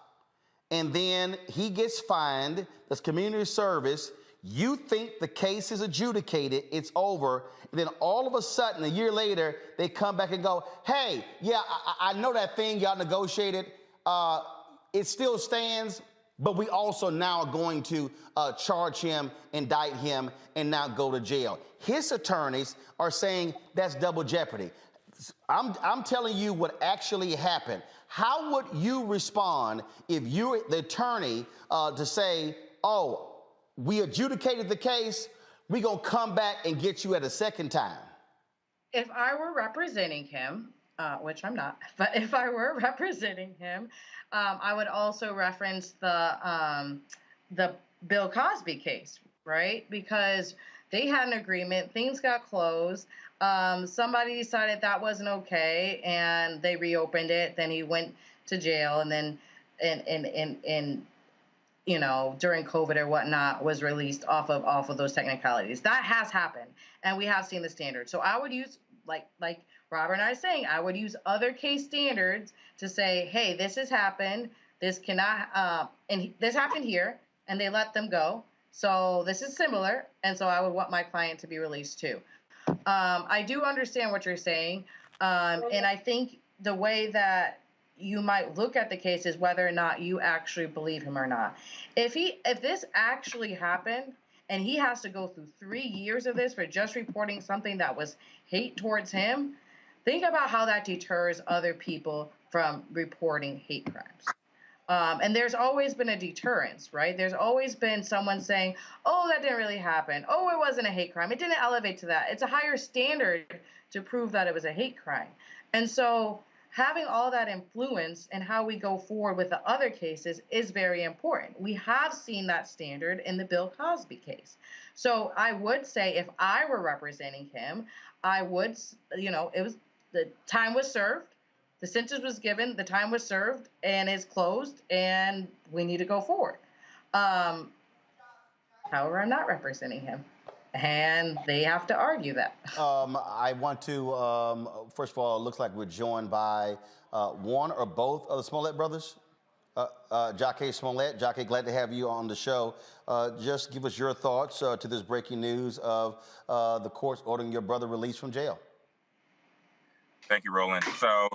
and then he gets fined, that's community service, you think the case is adjudicated, it's over, and then all of a sudden, a year later, they come back and go, hey, yeah, I know that thing y'all negotiated, it still stands, But we also now are going to charge him, indict him, and now go to jail. His attorneys are saying that's double jeopardy. I'm telling you what actually happened. How would you respond if you're the attorney to say, oh, we adjudicated the case, we're going to come back and get you at a second time? If I were representing him, which I'm not, but if I were representing him, I would also reference the Bill Cosby case, right? Because they had an agreement, things got closed. Somebody decided that wasn't okay, and they reopened it. Then he went to jail, and then, and you know, during COVID or whatnot, was released off of those technicalities. That has happened, and we have seen the standards. So I would use, like Robert and I are saying, I would use other case standards to say, hey, this has happened. This cannot, and this happened here, and they let them go. So this is similar, and so I would want my client to be released too. I do understand what you're saying, and I think the way that you might look at the case is whether or not you actually believe him or not. If this actually happened, and he has to go through 3 years of this for just reporting something that was hate towards him, think about how that deters other people from reporting hate crimes. And there's always been a deterrence, right? There's always been someone saying, oh, that didn't really happen. Oh, it wasn't a hate crime. It didn't elevate to that. It's a higher standard to prove that it was a hate crime. And so having all that influence in how we go forward with the other cases is very important. We have seen that standard in the Bill Cosby case. So I would say if I were representing him, I would, you know, the time was served. The sentence was given, the time was served, and it's closed, and we need to go forward. However, I'm not representing him, and they have to argue that. I want to, first of all, it looks like we're joined by one or both of the Smollett brothers. Jacque Smollett. Jacque, glad to have you on the show. Just give us your thoughts to this breaking news of the courts ordering your brother released from jail. Thank you, Roland. So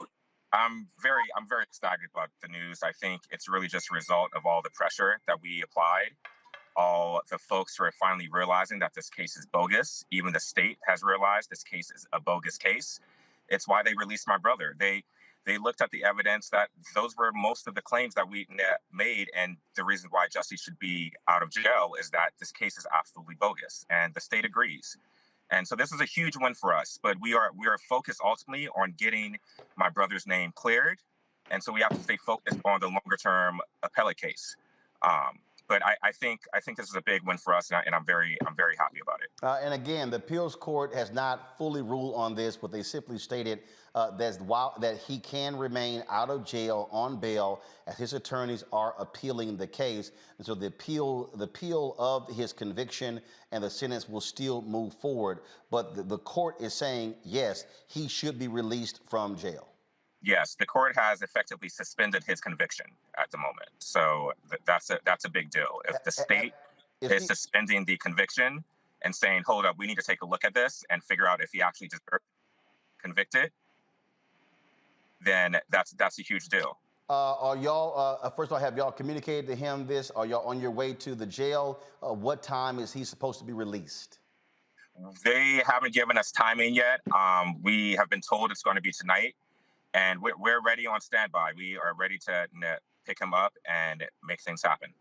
I'm very excited about the news. I think it's really just a result of all the pressure that we applied. All the folks who are finally realizing that this case is bogus. Even the state has realized this case is a bogus case. It's why they released my brother. They looked at the evidence that those were most of the claims that we made, and the reason why Jussie should be out of jail is that this case is absolutely bogus, and the state agrees. And so this is a huge win for us, but we are focused ultimately on getting my brother's name cleared, and so we have to stay focused on the longer term appellate case. But I think this is a big win for us, and I'm very happy about it. And again, the appeals court has not fully ruled on this, but they simply stated that he can remain out of jail on bail as his attorneys are appealing the case. And so the appeal of his conviction and the sentence will still move forward. But the court is saying, yes, he should be released from jail. Yes, the court has effectively suspended his conviction at the moment. So that's a big deal. If the state is suspending the conviction and saying, hold up, we need to take a look at this and figure out if he actually deserves convicted, then that's a huge deal. Are y'all, first of all, have y'all communicated to him this? Are y'all on your way to the jail? What time is he supposed to be released? They haven't given us timing yet. We have been told it's going to be tonight. And we're ready on standby. We are ready to pick him up and make things happen.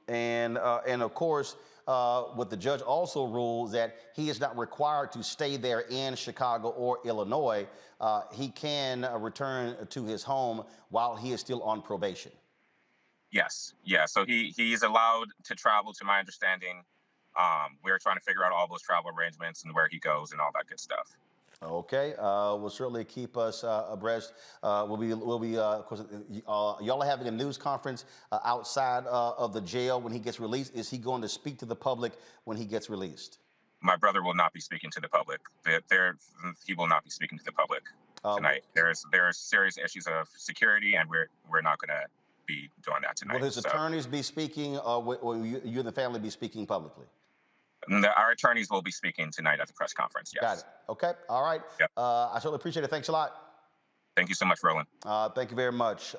And of course, what the judge also rules that he is not required to stay there in Chicago or Illinois. He can return to his home while he is still on probation. Yes, yeah. So he's allowed to travel, to my understanding. We're trying to figure out all those travel arrangements and where he goes and all that good stuff. Okay, will certainly keep us abreast. We'll be of course, y'all are having a news conference outside of the jail when he gets released. Is he going to speak to the public when he gets released? My brother will not be speaking to the public. He will not be speaking to the public tonight. There's serious issues of security, and we're not going to be doing that tonight. Will his attorneys be speaking, or will you and the family be speaking publicly? Our attorneys will be speaking tonight at the press conference, yes. Got it. Okay. All right. Yep. I certainly appreciate it. Thanks a lot. Thank you so much, Roland. Thank you very much.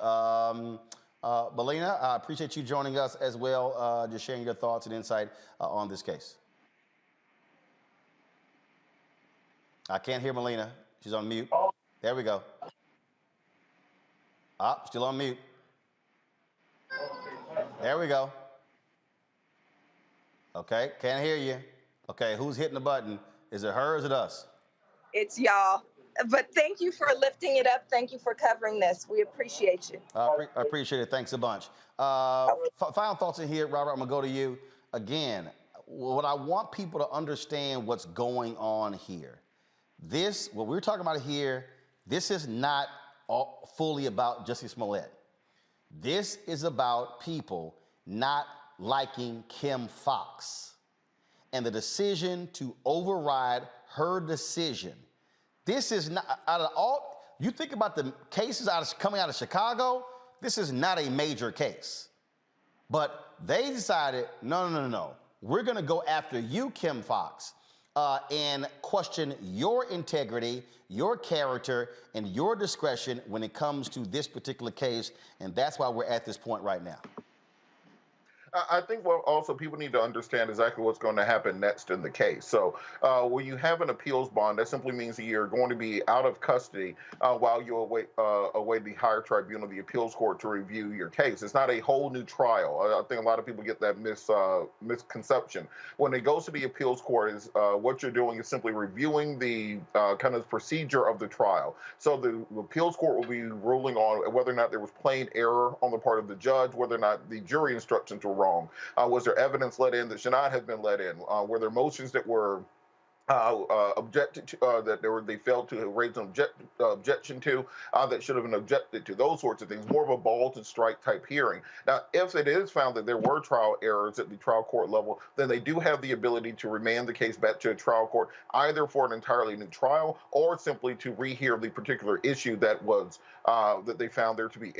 Melina, I appreciate you joining us as well, just sharing your thoughts and insight on this case. I can't hear Melina. She's on mute. There we go. Still on mute. There we go. Okay, can't hear you. Okay, who's hitting the button? Is it her or is it us? It's y'all. But thank you for lifting it up. Thank you for covering this. We appreciate you. I appreciate it. Thanks a bunch. Final thoughts in here, Robert. I'm going to go to you. Again, what I want people to understand what's going on here. What we're talking about here, this is not fully about Jussie Smollett. This is about people not liking Kim Foxx and the decision to override her decision. This is not, out of all, you think about the cases coming out of Chicago, this is not a major case. But they decided, no. We're going to go after you, Kim Foxx, and question your integrity, your character, and your discretion when it comes to this particular case. And that's why we're at this point right now. I think what also people need to understand exactly what's going to happen next in the case. So when you have an appeals bond, that simply means that you're going to be out of custody while you await the higher tribunal, the appeals court, to review your case. It's not a whole new trial. I think a lot of people get that misconception. When it goes to the appeals court, what you're doing is simply reviewing the kind of procedure of the trial. So the appeals court will be ruling on whether or not there was plain error on the part of the judge, whether or not the jury instructions were wrong. Was there evidence let in that should not have been let in? Were there motions that were objected to, that they failed to raise an objection to, that should have been objected to, those sorts of things, more of a ball and strike type hearing. Now, if it is found that there were trial errors at the trial court level, then they do have the ability to remand the case back to a trial court, either for an entirely new trial or simply to rehear the particular issue that was that they found there to be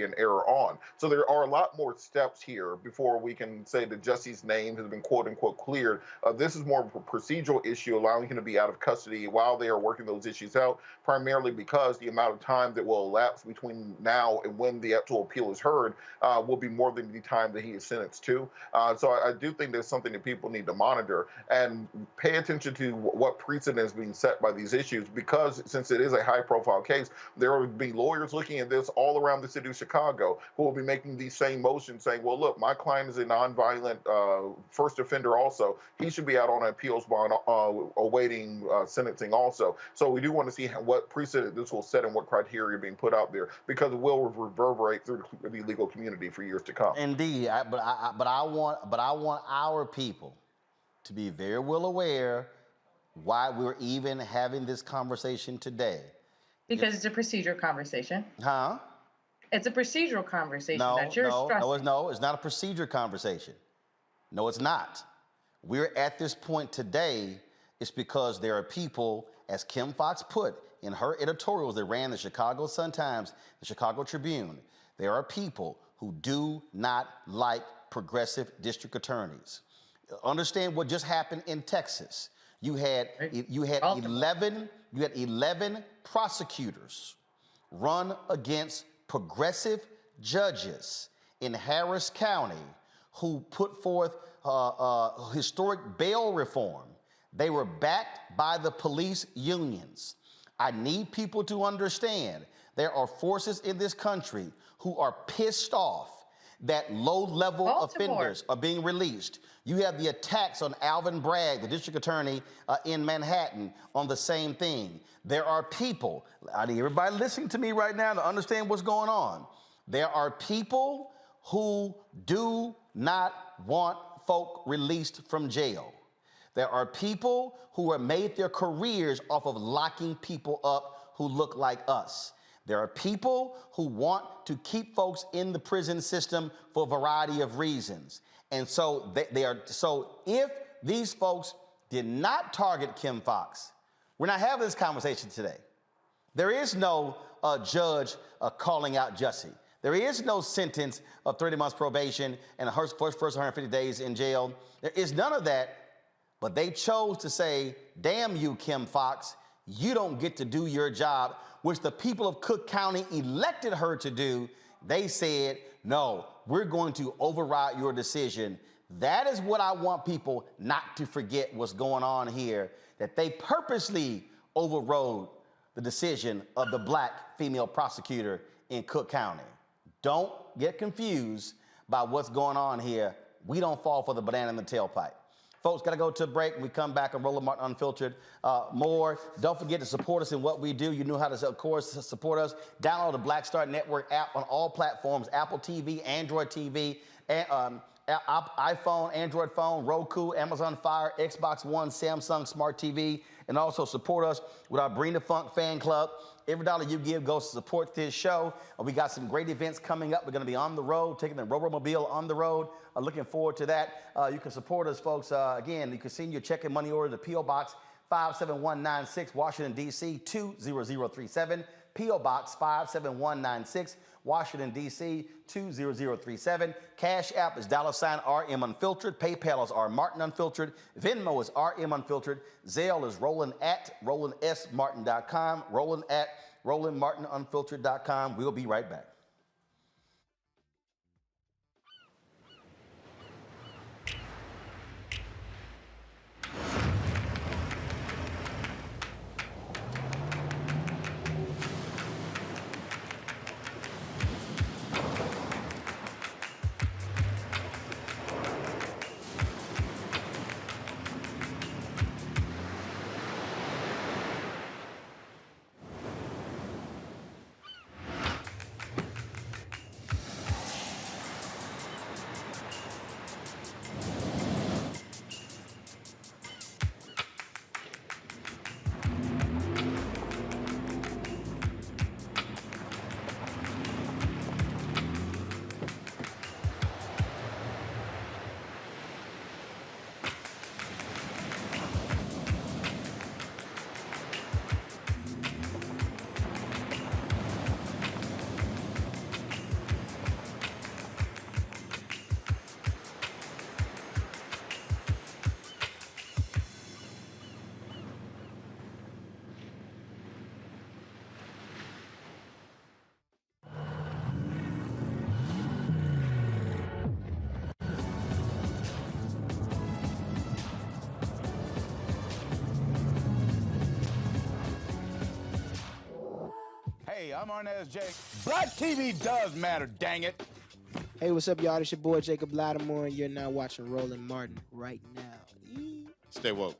an error on. So there are a lot more steps here before we can say that Jussie's name has been quote unquote cleared. This is more of a procedural issue, allowing him to be out of custody while they are working those issues out, primarily because the amount of time that will elapse between now and when the actual appeal is heard will be more than the time that he is sentenced to. So I do think there's something that people need to monitor and pay attention to what precedent is being set by these issues, because since it is a high-profile case, there will be lawyers looking at this all around the city of Chicago who will be making these same motions saying, well, look, my client is a nonviolent first offender also. He should be out on an appeals bond awaiting sentencing also. So we do want to see what precedent this will set and what criteria are being put out there, because it will reverberate through the legal community for years to come. Indeed, but I want our people to be very well aware why we're even having this conversation today. Because it's a procedural conversation. Huh? It's a procedural conversation that you're stressing. No, it's not a procedure conversation. No, it's not. We're at this point today, it's because there are people, as Kim Foxx put in her editorials that ran the Chicago Sun-Times, the Chicago Tribune, there are people who do not like progressive district attorneys. Understand what just happened in Texas. You had 11 prosecutors run against progressive judges in Harris County who put forth historic bail reform. They were backed by the police unions. I need people to understand there are forces in this country who are pissed off that low-level offenders are being released. You have the attacks on Alvin Bragg, the district attorney in Manhattan, on the same thing. There are people, I need everybody listening to me right now to understand what's going on. There are people who do not want folk released from jail. There are people who have made their careers off of locking people up who look like us. There are people who want to keep folks in the prison system for a variety of reasons. And so so if these folks did not target Kim Foxx, we're not having this conversation today. There is no judge calling out Jussie. There is no sentence of 30 months probation and her first 150 days in jail. There is none of that, but they chose to say, damn you, Kim Foxx, you don't get to do your job, which the people of Cook County elected her to do. They said, no, we're going to override your decision. That is what I want people not to forget what's going on here, that they purposely overrode the decision of the black female prosecutor in Cook County. Don't get confused by what's going on here. We don't fall for the banana in the tailpipe. Folks, got to go to a break. When we come back on Roland Martin Unfiltered, more. Don't forget to support us in what we do. You know how to, of course, support us. Download the Black Star Network app on all platforms, Apple TV, Android TV, and, iPhone, Android phone, Roku, Amazon Fire, Xbox One, Samsung Smart TV, and also support us with our Bring the Funk fan club. Every dollar you give goes to support this show. We got some great events coming up. We're going to be on the road, taking the Robo-Mobile on the road. Looking forward to that. You can support us, folks. Again, you can send your check and money order to P.O. Box 57196, Washington, D.C. 20037. P.O. Box 57196, Washington, D.C. 20037. Cash App is $RM Unfiltered. PayPal is R Martin Unfiltered. Venmo is RM Unfiltered. Zelle is Roland at RolandSMartin.com. Roland at RolandMartinUnfiltered.com. We'll be right back. Hey, I'm Arnez J. Black TV does matter, dang it. Hey, what's up, y'all? It's your boy Jacob Lattimore, and you're now watching Roland Martin right now. Stay woke.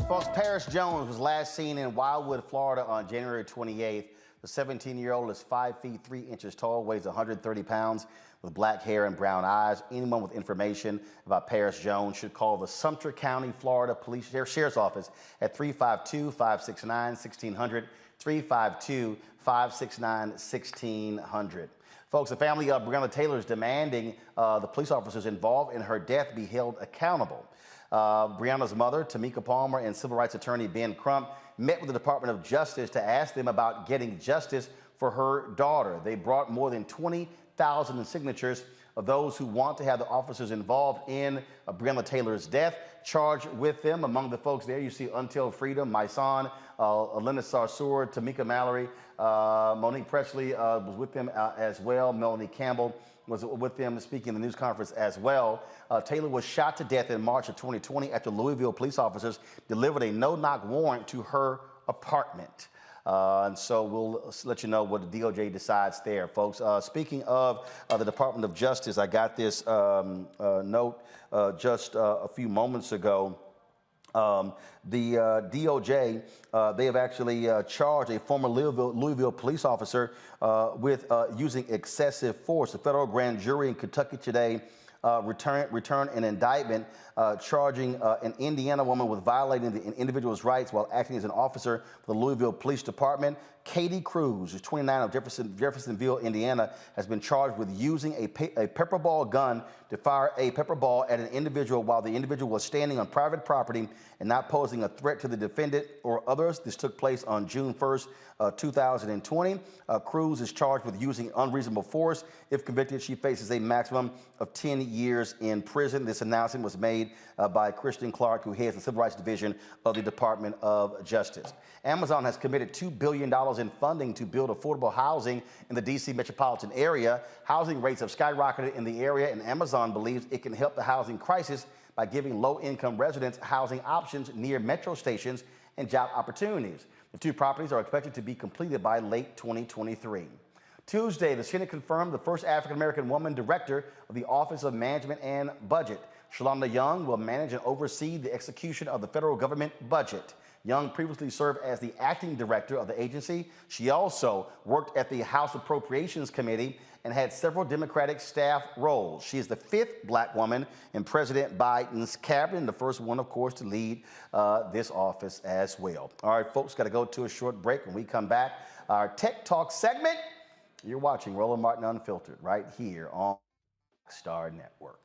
Folks, Paris Jones was last seen in Wildwood, Florida on January 28th. The 17-year-old is 5 feet 3 inches tall, weighs 130 pounds, with black hair and brown eyes. Anyone with information about Paris Jones should call the Sumter County, Florida Police Sheriff's Office at 352-569-1600, 352-569-1600. Folks, the family of Breonna Taylor is demanding the police officers involved in her death be held accountable. Breonna's mother, Tamika Palmer, and civil rights attorney Ben Crump met with the Department of Justice to ask them about getting justice for her daughter. They brought more than 20,000 signatures of those who want to have the officers involved in Breonna Taylor's death charged with them. Among the folks there, you see Until Freedom, My Son, Elena Sarsour, Tamika Mallory, Monique Presley was with them as well. Melanie Campbell was with them speaking in the news conference as well. Taylor was shot to death in March of 2020 after Louisville police officers delivered a no-knock warrant to her apartment. And so we'll let you know what the DOJ decides there, folks. Speaking of the Department of Justice, I got this note just a few moments ago. The DOJ, they have actually charged a former Louisville police officer with using excessive force. The federal grand jury in Kentucky today returned an indictment charging an Indiana woman with violating the individual's rights while acting as an officer for the Louisville Police Department. Katie Cruz, who's 29 of Jeffersonville, Indiana, has been charged with using a pepper ball gun to fire a pepper ball at an individual while the individual was standing on private property and not posing a threat to the defendant or others. This took place on June 1st, 2020. Cruz is charged with using unreasonable force. If convicted, she faces a maximum of 10 years in prison. This announcement was made by Kristen Clarke, who heads the Civil Rights Division of the Department of Justice. Amazon has committed $2 billion in funding to build affordable housing in the D.C. metropolitan area. Housing rates have skyrocketed in the area, and Amazon believes it can help the housing crisis by giving low-income residents housing options near metro stations and job opportunities. The two properties are expected to be completed by late 2023. Tuesday, the Senate confirmed the first African-American woman director of the Office of Management and Budget. Shalonda Young will manage and oversee the execution of the federal government budget. Young previously served as the acting director of the agency. She also worked at the House Appropriations Committee and had several Democratic staff roles. She is the 5th black woman in President Biden's cabinet, and the first one, of course, to lead this office as well. All right, folks, got to go to a short break. When we come back, our Tech Talk segment. You're watching Roland Martin Unfiltered right here on Star Network.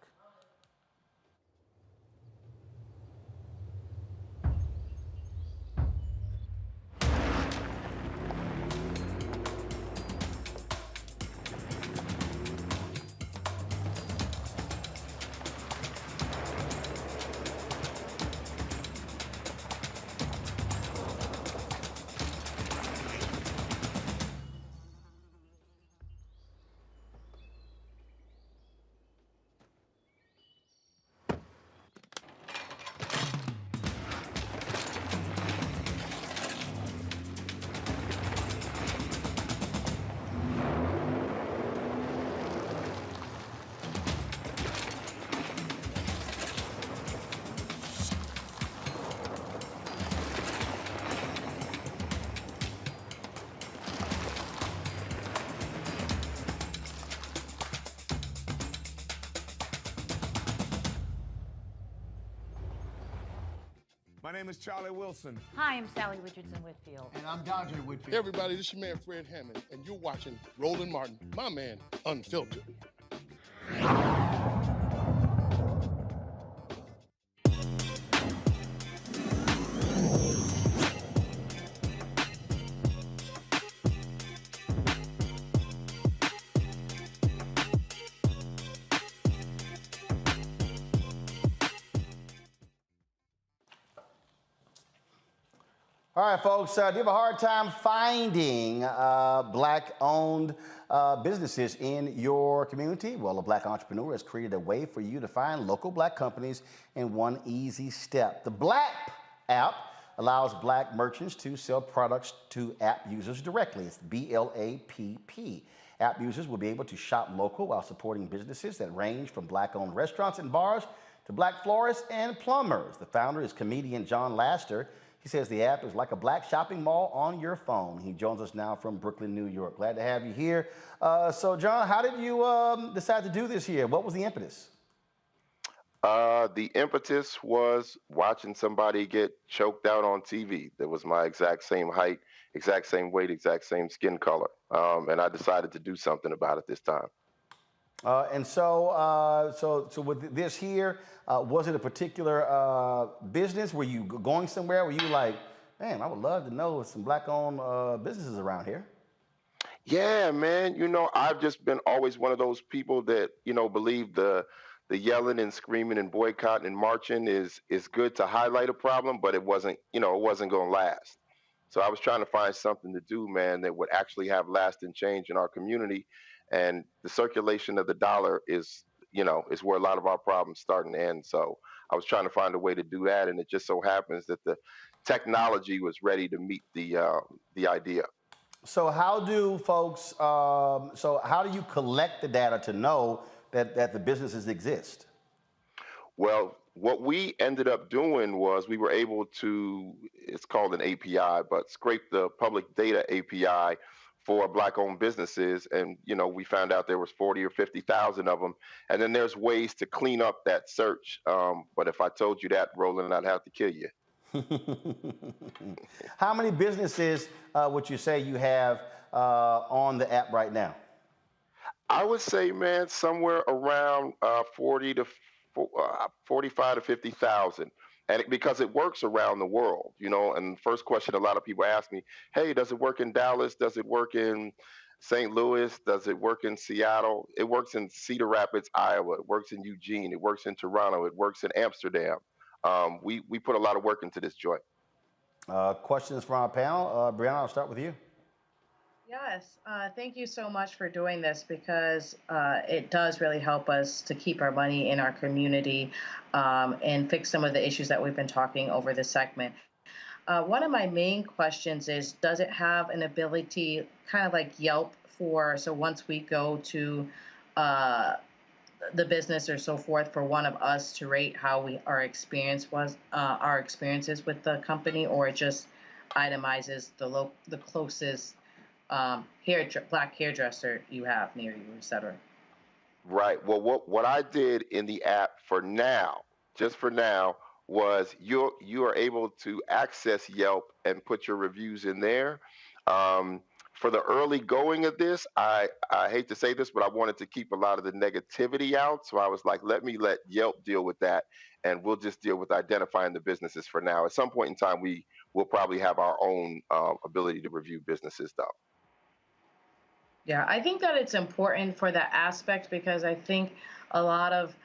My name is Charlie Wilson. Hi, I'm Sally Richardson Whitfield. And I'm Dondre Whitfield. Hey everybody, this is your man Fred Hammond, and you're watching Roland Martin, my man, Unfiltered. All right, folks, do you have a hard time finding black-owned businesses in your community? Well, a black entrepreneur has created a way for you to find local black companies in one easy step. The BLAPP app allows black merchants to sell products to app users directly. It's BLAPP. App users will be able to shop local while supporting businesses that range from black-owned restaurants and bars to black florists and plumbers. The founder is comedian John Laster. He says the app is like a black shopping mall on your phone. He joins us now from Brooklyn, New York. Glad to have you here. So, John, how did you decide to do this here? What was the impetus? The impetus was watching somebody get choked out on TV. That was my exact same height, exact same weight, exact same skin color. And I decided to do something about it this time. So with this here, was it a particular business? Were you going somewhere? Were you like, man, I would love to know some black-owned businesses around here? Yeah, man. You know, I've just been always one of those people that, you know, believe the yelling and screaming and boycotting and marching is good to highlight a problem, but it wasn't going to last. So I was trying to find something to do, man, that would actually have lasting change in our community. And the circulation of the dollar is where a lot of our problems start and end. So I was trying to find a way to do that, and it just so happens that the technology was ready to meet the idea. So how do folks? So how do you collect the data to know that the businesses exist? Well, what we ended up doing was we were able to, it's called an API, but scrape the public data API for Black-owned businesses, and we found out there was 40 or 50,000 of them. And then there's ways to clean up that search. But if I told you that, Roland, I'd have to kill you. How many businesses would you say you have on the app right now? I would say, man, somewhere around 45 to 50,000. And because it works around the world, and the first question a lot of people ask me, hey, does it work in Dallas? Does it work in St. Louis? Does it work in Seattle? It works in Cedar Rapids, Iowa. It works in Eugene. It works in Toronto. It works in Amsterdam. We put a lot of work into this joint. Questions from our panel. Breonna, I'll start with you. Yes, thank you so much for doing this, because it does really help us to keep our money in our community and fix some of the issues that we've been talking over this segment. One of my main questions is, does it have an ability, kind of like Yelp, so once we go to the business or so forth, for one of us to rate how our experiences with the company, or it just itemizes the closest black hairdresser you have near you, etc. Right. Well, what I did in the app for now, just for now, was you are able to access Yelp and put your reviews in there. For the early going of this, I hate to say this, but I wanted to keep a lot of the negativity out. So I was like, let Yelp deal with that, and we'll just deal with identifying the businesses for now. At some point in time, we will probably have our own ability to review businesses, though. Yeah, I think that it's important for that aspect, because I think a lot of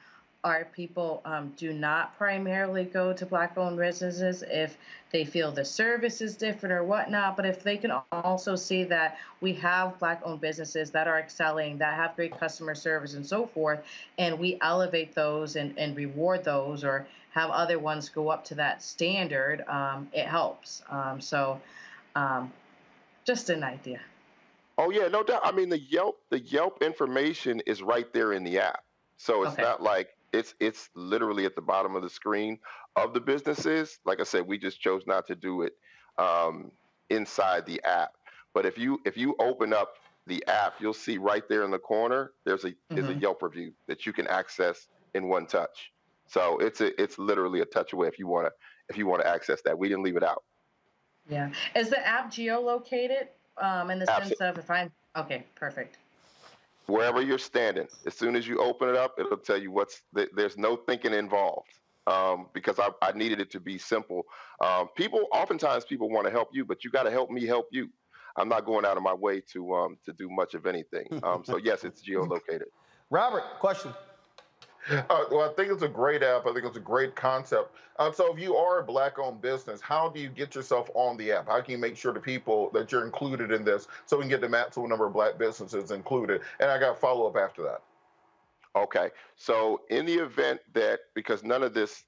our people do not primarily go to Black-owned businesses if they feel the service is different or whatnot. But if they can also see that we have Black-owned businesses that are excelling, that have great customer service and so forth, and we elevate those and reward those, or have other ones go up to that standard, it helps. Just an idea. Oh yeah, no doubt. I mean, the Yelp information is right there in the app, so it's not like it's literally at the bottom of the screen of the businesses. Like I said, we just chose not to do it inside the app. But if you open up the app, you'll see right there in the corner there's a Yelp review that you can access in one touch. So it's literally a touch away if you want to access that. We didn't leave it out. Yeah. Is the app geolocated? In the sense of okay, perfect. Wherever you're standing, as soon as you open it up, it'll tell you there's no thinking involved, because I needed it to be simple. Oftentimes people want to help you, but you got to help me help you. I'm not going out of my way to do much of anything. So yes, it's geolocated. Robert, question. Well, I think it's a great app. I think it's a great concept. So if you are a Black-owned business, how do you get yourself on the app? How can you make sure to people that you're included in this, so we can get the maximum number of Black businesses included? And I got a follow-up after that. Okay. So in the event that, because none of this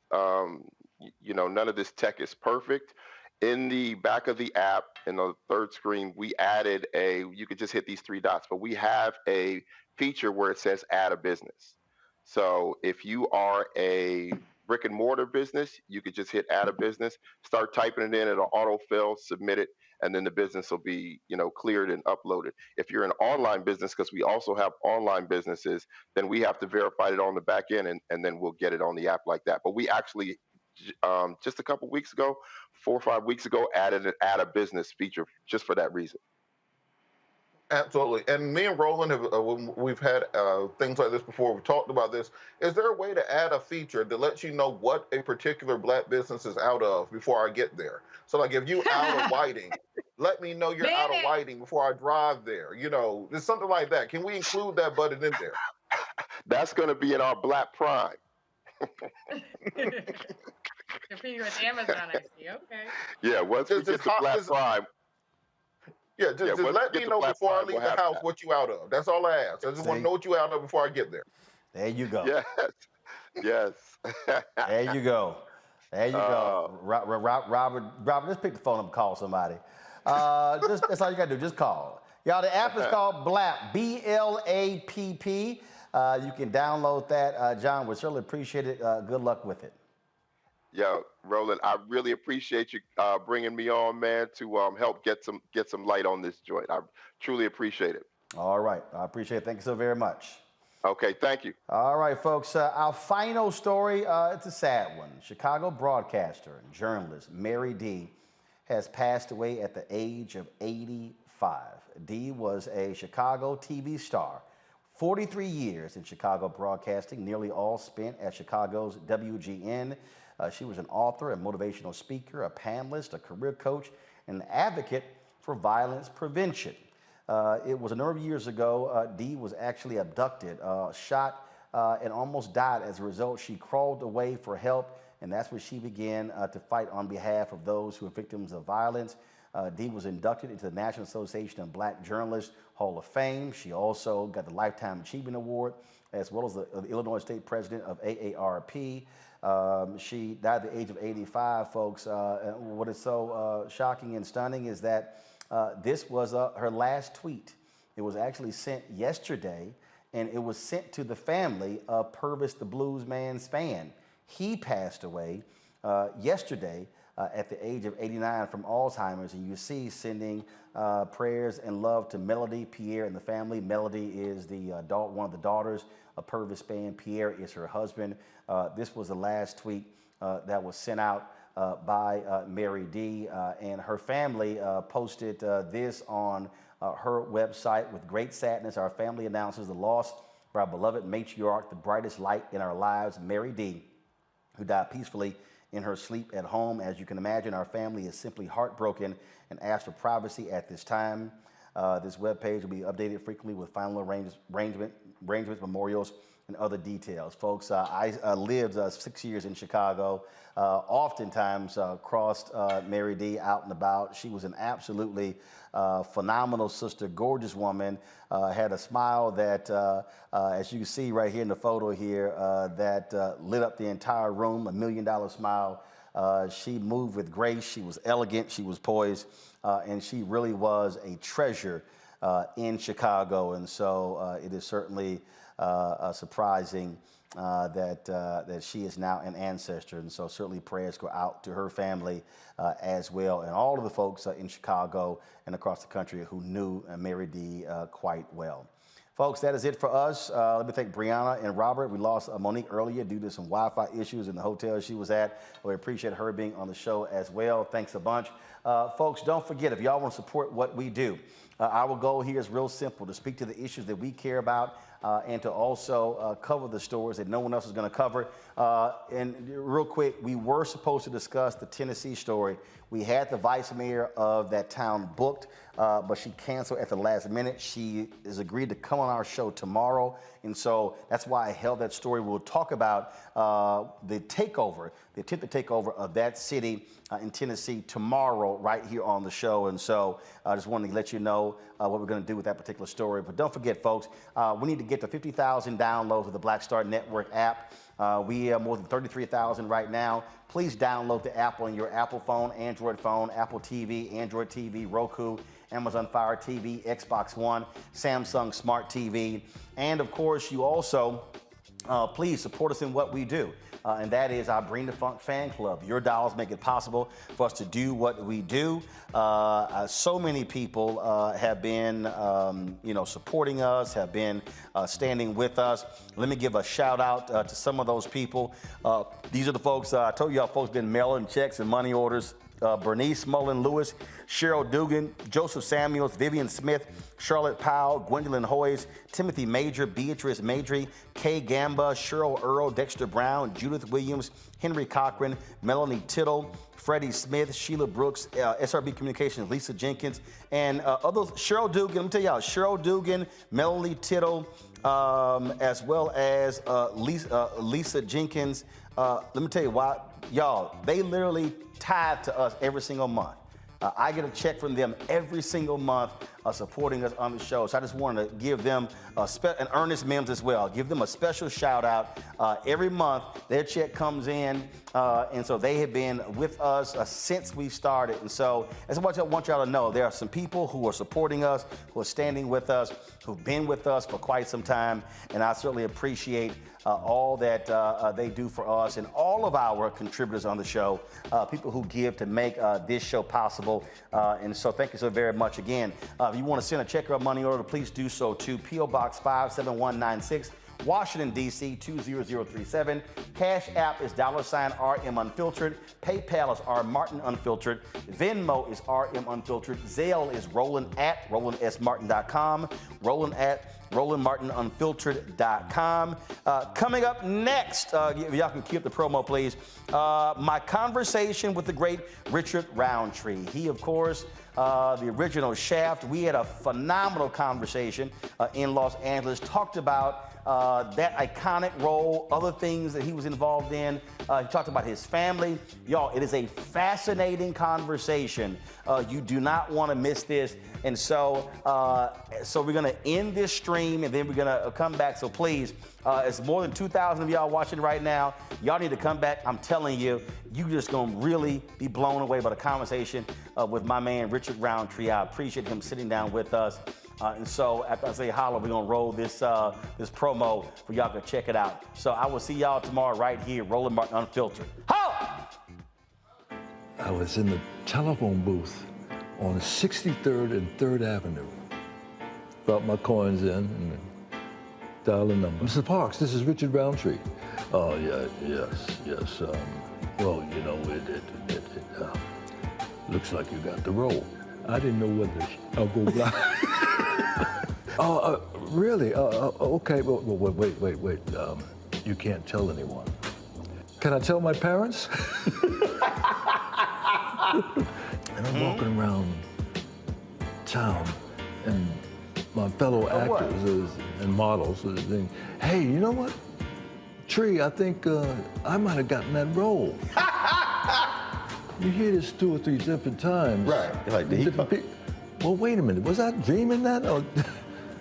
tech is perfect, in the back of the app, in the third screen, we added you could just hit these three dots, but we have a feature where it says add a business. So if you are a brick and mortar business, you could just hit add a business, start typing it in, it'll autofill, submit it, and then the business will be, cleared and uploaded. If you're an online business, because we also have online businesses, then we have to verify it on the back end, and then we'll get it on the app like that. But we actually, just a couple weeks ago, 4 or 5 weeks ago, added an add a business feature just for that reason. Absolutely. And me and Roland we've had things like this before. We've talked about this. Is there a way to add a feature that lets you know what a particular Black business is out of before I get there? So like if you out of Whiting, let me know you're out of Whiting before I drive there. There's something like that. Can we include that button in there? That's going to be in our BLAPP Prime. Competing with Amazon, I see. Okay. Yeah, once we get to BLAPP Prime. Yeah, just let me know before I leave the house what you out of. That's all I ask. I just want to know what you out of before I get there. There you go. Yes. There you go. Robert, just pick the phone up and call somebody. That's all you got to do. Just call. Y'all, the app is called BLAPP, BLAPP. You can download that. John, would certainly appreciate it. Good luck with it. Yo, Roland, I really appreciate you bringing me on, man, to help get some light on this joint. I truly appreciate it. All right. I appreciate it. Thank you so very much. Okay, thank you. All right, folks. Our final story, it's a sad one. Chicago broadcaster and journalist Mary D has passed away at the age of 85. D was a Chicago TV star, 43 years in Chicago broadcasting, nearly all spent at Chicago's WGN. She was an author, a motivational speaker, a panelist, a career coach, and an advocate for violence prevention. It was a number of years ago, Dee was actually abducted, shot, and almost died. As a result, she crawled away for help, and that's when she began to fight on behalf of those who are victims of violence. Dee was inducted into the National Association of Black Journalists Hall of Fame. She also got the Lifetime Achievement Award, as well as the Illinois State President of AARP. She died at the age of 85, folks. What is so shocking and stunning is that this was her last tweet. It was actually sent yesterday, and it was sent to the family of Purvis the Blues Man Spann. He passed away yesterday at the age of 89 from Alzheimer's, and you see sending prayers and love to Melody, Pierre, and the family. Melody is one of the daughters of Purvis Spann. Pierre is her husband. This was the last tweet that was sent out by Mary D. And her family posted this on her website. With great sadness, our family announces the loss of our beloved matriarch, the brightest light in our lives, Mary D., who died peacefully in her sleep at home. As you can imagine, our family is simply heartbroken and asks for privacy at this time. This webpage will be updated frequently with final arrangements, memorials, and other details. Folks, I lived 6 years in Chicago, oftentimes crossed Mary D out and about. She was an absolutely phenomenal sister, gorgeous woman, had a smile that, as you can see right here in the photo here, that lit up the entire room, $1 million smile. She moved with grace, she was elegant, she was poised, and she really was a treasure in Chicago. And so it is certainly surprising that she is now an ancestor. And so certainly prayers go out to her family as well, and all of the folks in Chicago and across the country who knew Mary D quite well. Folks, that is it for us. Let me thank Breonna and Robert. We lost Monique earlier due to some Wi-Fi issues in the hotel she was at. We appreciate her being on the show as well. Thanks a bunch. Folks, don't forget, if y'all want to support what we do, our goal here is real simple: to speak to the issues that we care about, and to also cover the stories that no one else is going to cover. And real quick, we were supposed to discuss the Tennessee story. We had the vice mayor of that town booked, but she canceled at the last minute. She has agreed to come on our show tomorrow, and so that's why I held that story. We'll talk about the takeover, the attempted takeover of that city in Tennessee tomorrow right here on the show. And so I just wanted to let you know what we're going to do with that particular story. But don't forget, folks, we need to get to 50,000 downloads of the Black Star Network app. We have more than 33,000 right now. Please download the app on your Apple phone, Android phone, Apple TV, Android TV, Roku, Amazon Fire TV, Xbox One, Samsung Smart TV. And of course, you also please support us in what we do. And that is our Bring the Funk fan club. Your dollars make it possible for us to do what we do. So many people have been, supporting us, have been standing with us. Let me give a shout out to some of those people. These are the folks, I told y'all folks been mailing checks and money orders. Bernice Mullen Lewis, Cheryl Dugan, Joseph Samuels, Vivian Smith, Charlotte Powell, Gwendolyn Hoyes, Timothy Major, Beatrice Madry, Kay Gamba, Cheryl Earl, Dexter Brown, Judith Williams, Henry Cochran, Melanie Tittle, Freddie Smith, Sheila Brooks, SRB Communications, Lisa Jenkins, and others. Cheryl Dugan, let me tell y'all, Cheryl Dugan, Melanie Tittle, as well as Lisa Jenkins. Let me tell you why, y'all, they literally tithe to us every single month. I get a check from them every single month supporting us on the show. So I just wanted to give them and Ernest Mims as well, give them a special shout out. Every month, their check comes in, and so they have been with us since we started. And so that's what I want y'all to know. There are some people who are supporting us, who are standing with us, who've been with us for quite some time, and I certainly appreciate all that they do for us and all of our contributors on the show, people who give to make this show possible. And so thank you so very much again. If you want to send a check or a money order, please do so to P.O. Box 57196, Washington, D.C. 20037. Cash App is $RM Unfiltered. PayPal is R Martin Unfiltered. Venmo is RM Unfiltered. Zelle is roland@rolandsmartin.com. roland@rolandmartinunfiltered.com. Coming up next, if y'all can keep the promo, please, my conversation with the great Richard Roundtree. He, of course, the original Shaft. We had a phenomenal conversation in Los Angeles, talked about that iconic role, other things that he was involved in. He talked about his family. Y'all, it is a fascinating conversation. You do not want to miss this. And so we're going to end this stream, and then we're going to come back. So please, it's more than 2,000 of y'all watching right now. Y'all need to come back. I'm telling you, you're just going to really be blown away by the conversation with my man, Richard Roundtree. I appreciate him sitting down with us. And so after I say holla, we're going to roll this promo for y'all to check it out. So I will see y'all tomorrow right here, Roland Martin Unfiltered. Holla! I was in the telephone booth on 63rd and 3rd Avenue. Brought my coins in and dial the number. Mr. Parks, this is Richard Roundtree. Oh, yeah, yes. Well, you know, it looks like you got the role. I didn't know whether I'll go blind. Oh, really? Okay, well, wait. You can't tell anyone. Can I tell my parents? And I'm walking around town, and my fellow actors and models are saying, hey, you know what? Tree, I think I might have gotten that role. You hear this 2 or 3 different times. Right. Like, did he well, wait a minute. Was I dreaming that? Or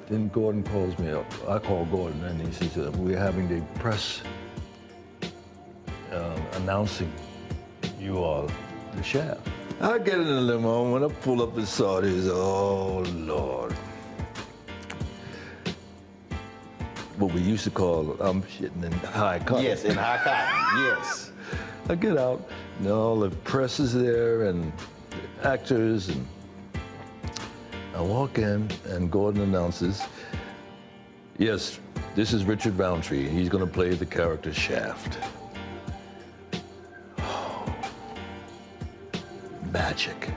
then Gordon calls me up. I call Gordon, and he says, we're having the press announcing you are the Shaft. I get in the limo. When I pull up beside it, oh, Lord. What we used to call, I'm shitting in high cotton. Yes, in high cotton, yes. I get out, and all the press is there, and the actors, and I walk in, and Gordon announces, yes, this is Richard Roundtree. He's going to play the character Shaft. Magic.